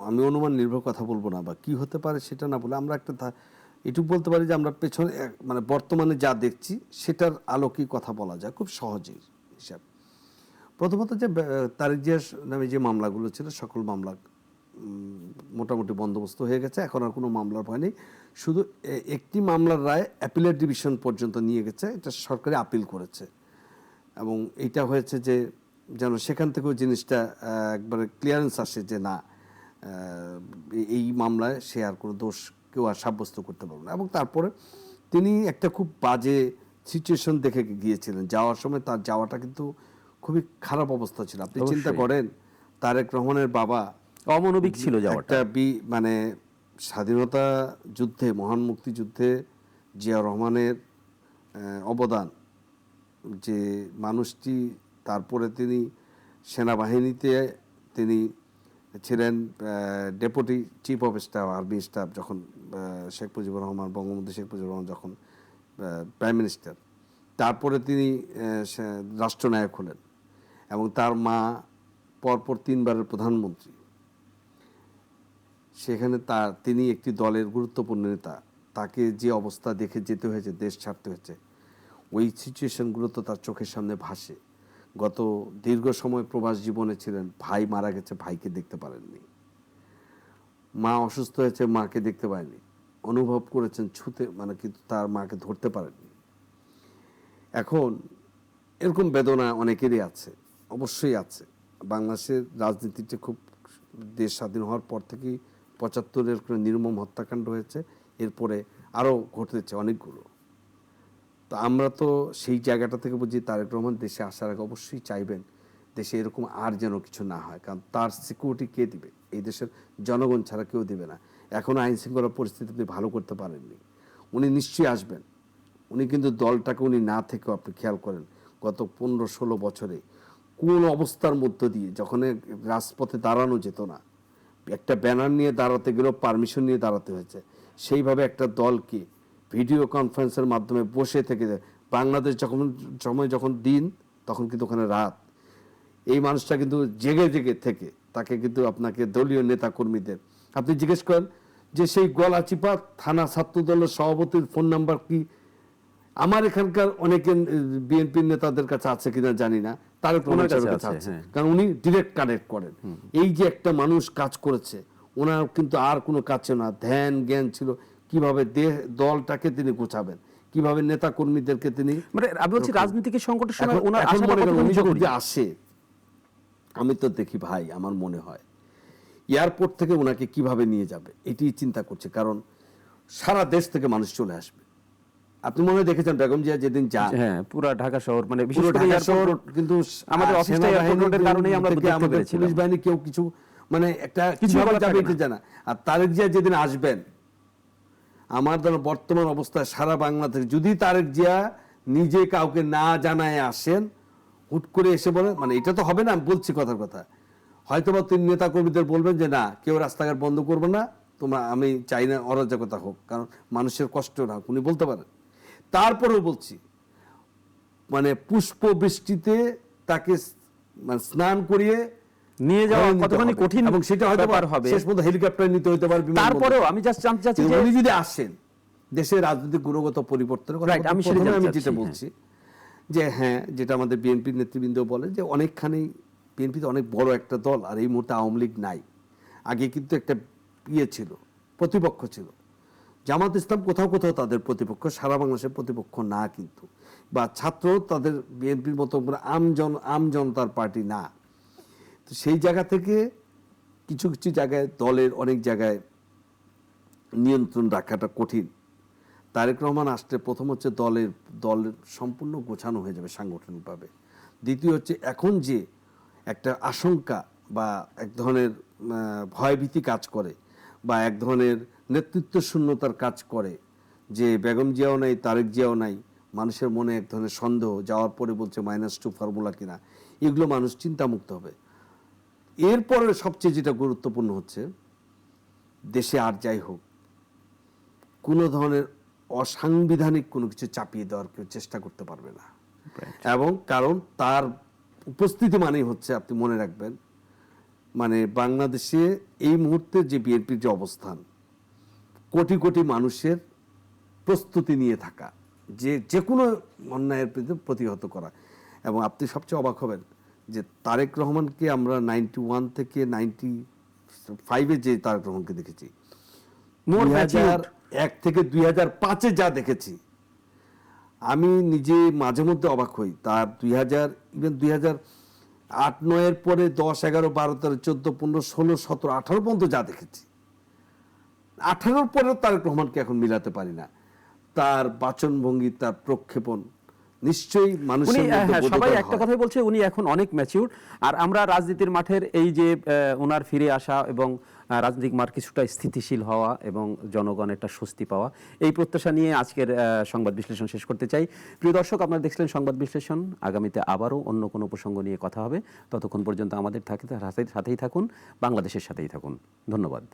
আমি অনুমান নির্ভর কথা বলবো না, বা কি হতে পারে সেটা না বলে আমরা একটা এটুকু বলতে পারি যে আমরা পেছনে মানে বর্তমানে যা দেখছি সেটার আলোকেই কথা বলা যায় খুব সহজেই হিসাব। প্রথমত যে তারেক জিয়ার নামে যে মামলাগুলো ছিল, সকল মামলা মোটামুটি বন্দোবস্ত হয়ে গেছে, এখন আর কোনো মামলার ভয় নেই। শুধু একটি মামলার রায় অ্যাপিলেট ডিভিশন পর্যন্ত নিয়ে গেছে, এটা সরকারি আপিল করেছে, এবং এইটা হয়েছে যে যেন সেখান থেকেও জিনিসটা একবারে ক্লিয়ারেন্স আসে যে না, এই মামলায় সে আর কোনো দোষ কেউ আর সাব্যস্ত করতে পারবে না। এবং তারপরে তিনি একটা খুব বাজে সিচুয়েশন দেখে গিয়েছিলেন, যাওয়ার সময় তার যাওয়াটা কিন্তু খুবই খারাপ অবস্থা ছিল। আপনি চিন্তা করেন, তারেক রহমানের বাবা অমানবিক ছিল যাওয়াটা। একটা মানে স্বাধীনতা যুদ্ধে, মহান মুক্তিযুদ্ধে জিয়া রহমানের অবদান, যে মানুষটি, তারপরে তিনি সেনাবাহিনীতে তিনি ছিলেন deputy chief of staff, army staff, যখন শেখ মুজিবুর রহমান, বঙ্গবন্ধু শেখ মুজিবুর রহমান যখন প্রাইম মিনিস্টার, তারপরে তিনি রাষ্ট্রনায়ক হলেন। এবং তার মা পরপর 3বারের প্রধানমন্ত্রী, সেখানে তিনি একটি দলের গুরুত্বপূর্ণ নেতা, তাকে যে অবস্থা দেখে যেতে হয়েছে, দেশ ছাড়তে হয়েছে, ওই সিচুয়েশনগুলো তো তার চোখের সামনে ভাসে। গত দীর্ঘ সময় প্রবাস জীবনে ছিলেন, ভাই মারা গেছে, ভাইকে দেখতে পারেননি, মা অসুস্থ হয়েছে, মাকে দেখতে পারেনি, অনুভব করেছেন ছুতে, মানে কিন্তু তার মাকে ধরতে পারেননি। এখন এরকম বেদনা অনেকেরই আছে, অবশ্যই আছে। বাংলাদেশের রাজনীতিতে খুব, দেশ স্বাধীন হওয়ার পর থেকেই 75-এর কোনো নির্মম হত্যাকাণ্ড হয়েছে, এরপরে আরও ঘটেছে অনেকগুলো। তো আমরা তো সেই জায়গাটা থেকে বুঝি তারেক রহমান দেশে আসার আগে অবশ্যই চাইবেন দেশে এরকম আর যেন কিছু না হয়, কারণ তার সিকিউরিটি কে দিবে? এই দেশের জনগণ ছাড়া কেউ দিবে না। এখনও আইন শৃঙ্খলা পরিস্থিতি আপনি ভালো করতে পারেননি, উনি নিশ্চয়ই আসবেন। উনি কিন্তু দলটাকে উনি না থেকেও, আপনি খেয়াল করেন গত 15-16 বছরে কোন অবস্থার মধ্য দিয়ে, যখন রাজপথে দাঁড়ানো যেত না, একটা ব্যানার নিয়ে দাঁড়াতে গেলেও পারমিশন নিয়ে দাঁড়াতে হয়েছে, সেইভাবে একটা দলকে ভিডিও কনফারেন্সের মাধ্যমে বসে থেকে, বাংলাদেশ যখন দিন তখন কিন্তু ওখানে রাত, এই মানুষটা কিন্তু জেগে জেগে থেকে তাকে কিন্তু আপনাকে দলীয় নেতা কর্মীদের আপনি জিজ্ঞেস করেন যে সেই গলাচিপা থানা ছাত্র দলের সভাপতির ফোন নাম্বার কি আমার এখানকার অনেকে বিএনপির নেতাদের কাছে আছে কিনা জানি না, তারেক রহমানের কাছে আছে, কারণ উনি ডিরেক্ট কানেক্ট করেন। এই যে একটা মানুষ কাজ করেছে, ওনার কিন্তু আর কোনো কাজ ছিল না, ধ্যান জ্ঞান ছিল কিভাবে দলটাকে তিনি গোছাবেন, কিভাবে নেতা কর্মীদেরকে তিনি, মানে আমি বলছি রাজনীতিক সংকটের সময় ওনার এখন মনে করেন উনি যখন জরুরি। আসে, আমি তো দেখি ভাই, আমার মনে হয় এয়ারপোর্ট থেকে ওনাকে কিভাবে নিয়ে যাবে এটি চিন্তা করছে, কারণ সারা দেশ থেকে মানুষ চলে আসবে। আপনি মনে হয় দেখেছেন বেগম জিয়া যেদিন যান, হ্যাঁ, পুরো ঢাকা শহর, মানে বিশেষ পুরো করে ঢাকা এয়ারপোর্ট শহর রোড, কিন্তু আমাদের অফিসটা এয়ারপোর্ট রোডের কারণেই আমরা থেকে দেখতে আমাদের পেরেছিলাম। পুলিশ বাহিনী কেউ কিছু, মানে একটা কিছু কিভাবে বলা যাবে থাকে এটা না। জানা। আর তারেক জিয়া যেদিন আসবেন, আমার ধরো বর্তমান অবস্থায় সারা বাংলাদেশ, যদি তারেক জিয়া নিজে কাউকে না জানায় আসেন, হুট করে এসে বলে, মানে এটা তো হবে না, আমি বলছি কথার কথা, হয়তোবা তিনি নেতা কর্মীদের বলবেন যে না, কেউ রাস্তাঘাট বন্ধ করবে না, তোমরা, আমি চাই না অরাজকতা হোক, কারণ মানুষের কষ্ট না হোক, উনি বলতে পারেন। তারপরেও বলছি, মানে পুষ্প বৃষ্টিতে তাকে মানে স্নান করিয়ে নিয়ে যাওয়া নিতে কতখানি হবে। কঠিন এবং সেটা হয়তো ব্যাপার হবে। শেষ পর্যন্ত হেলিকপ্টার নিতে হতে পারে, বিমান তারপরেও বন্দর। আমি জাস্ট জানতে চাচ্ছি কিন্তু যে উনি যদি আসেন, দেশের রাজনৈতিক গুণগত পরিবর্তনের কথা Right, আমি সেটা প্রথমে জানতে আমি চাচ্ছি, যেটা বলছি যে হ্যাঁ, যেটা আমাদের বিএনপির নেতৃবৃন্দ বলে যে অনেকখানি বিএনপি তো অনেক বড় একটা দল, আর এই মুহূর্তে আওয়ামী লীগ নাই। আগে কিন্তু একটা ছিল, প্রতিপক্ষ ছিল। জামাত ইসলাম কোথাও কোথাও তাদের প্রতিপক্ষ, সারা বাংলাদেশের প্রতিপক্ষ না কিন্তু, বা ছাত্র তাদের বিএনপির মতো আম জনতার পার্টি না। তো সেই জায়গা থেকে কিছু কিছু জায়গায় দলের অনেক জায়গায় নিয়ন্ত্রণ রাখাটা কঠিন। তারেক রহমান আসলে প্রথম হচ্ছে দলের সম্পূর্ণ গোছানো হয়ে যাবে সাংগঠনিকভাবে। দ্বিতীয় হচ্ছে এখন যে একটা আশঙ্কা বা এক ধরনের ভয়ভীতি কাজ করে, বা এক ধরনের নেতৃত্ব শূন্যতার কাজ করে, যে বেগম জিয়াও নাই, তারেক জিয়াও নাই, মানুষের মনে এক ধরনের সন্দেহ, যাওয়ার পরে বলছে -2 ফর্মুলা কিনা, এগুলো মানুষ চিন্তামুক্ত হবে। এরপরে সবচেয়ে যেটা গুরুত্বপূর্ণ হচ্ছে, দেশে আর যাই হোক কোনো ধরনের অসাংবিধানিক কোনো কিছু চাপিয়ে দেওয়ার কেউ চেষ্টা করতে পারবে না। এবং কারণ তার উপস্থিতি মানেই হচ্ছে, আপনি মনে রাখবেন, মানে বাংলাদেশে এই মুহূর্তে যে বিএনপির যে অবস্থান, কোটি কোটি মানুষের প্রস্তুতি নিয়ে থাকা, যে কোনো অন্যায়ের প্রতিহত করা। এবং আপনি সবচেয়ে অবাক হবেন যে তারেক রহমানকে আমরা 91 থেকে 95-এ যে তারেক রহমানকে দেখেছি, 2001 থেকে 2005-এ যা দেখেছি, আমি নিজে মাঝে মধ্যে অবাক হই। তার 2008-9-এর পরে 10, 11, 12, 13, 14, 15, 16, 17, 18 পর্যন্ত যা দেখেছি, 18-র পরেও তারেক রহমানকে এখন মিলাতে পারি না। তার বাচনভঙ্গি, তার প্রক্ষেপণ নিশ্চয়ই মানুষের মধ্যে সবাই একটা কথাই বলছে, উনি এখন অনেক ম্যাচিউর। আর আমরা রাজনীতির মাঠের এই যে ওনার ফিরে আসা এবং রাজনৈতিক মাঠ কিছুটা স্থিতিশীল হওয়া এবং জনগণ একটা স্বস্তি পাওয়া, এই প্রত্যাশা নিয়ে আজকের সংবাদ বিশ্লেষণ শেষ করতে চাই। প্রিয় দর্শক, আপনারা দেখছিলেন সংবাদ বিশ্লেষণ। আগামীতে আবারও অন্য কোনো প্রসঙ্গ নিয়ে কথা হবে। ততক্ষণ পর্যন্ত আমাদের সাথেই থাকুন, বাংলাদেশের সাথেই থাকুন। ধন্যবাদ।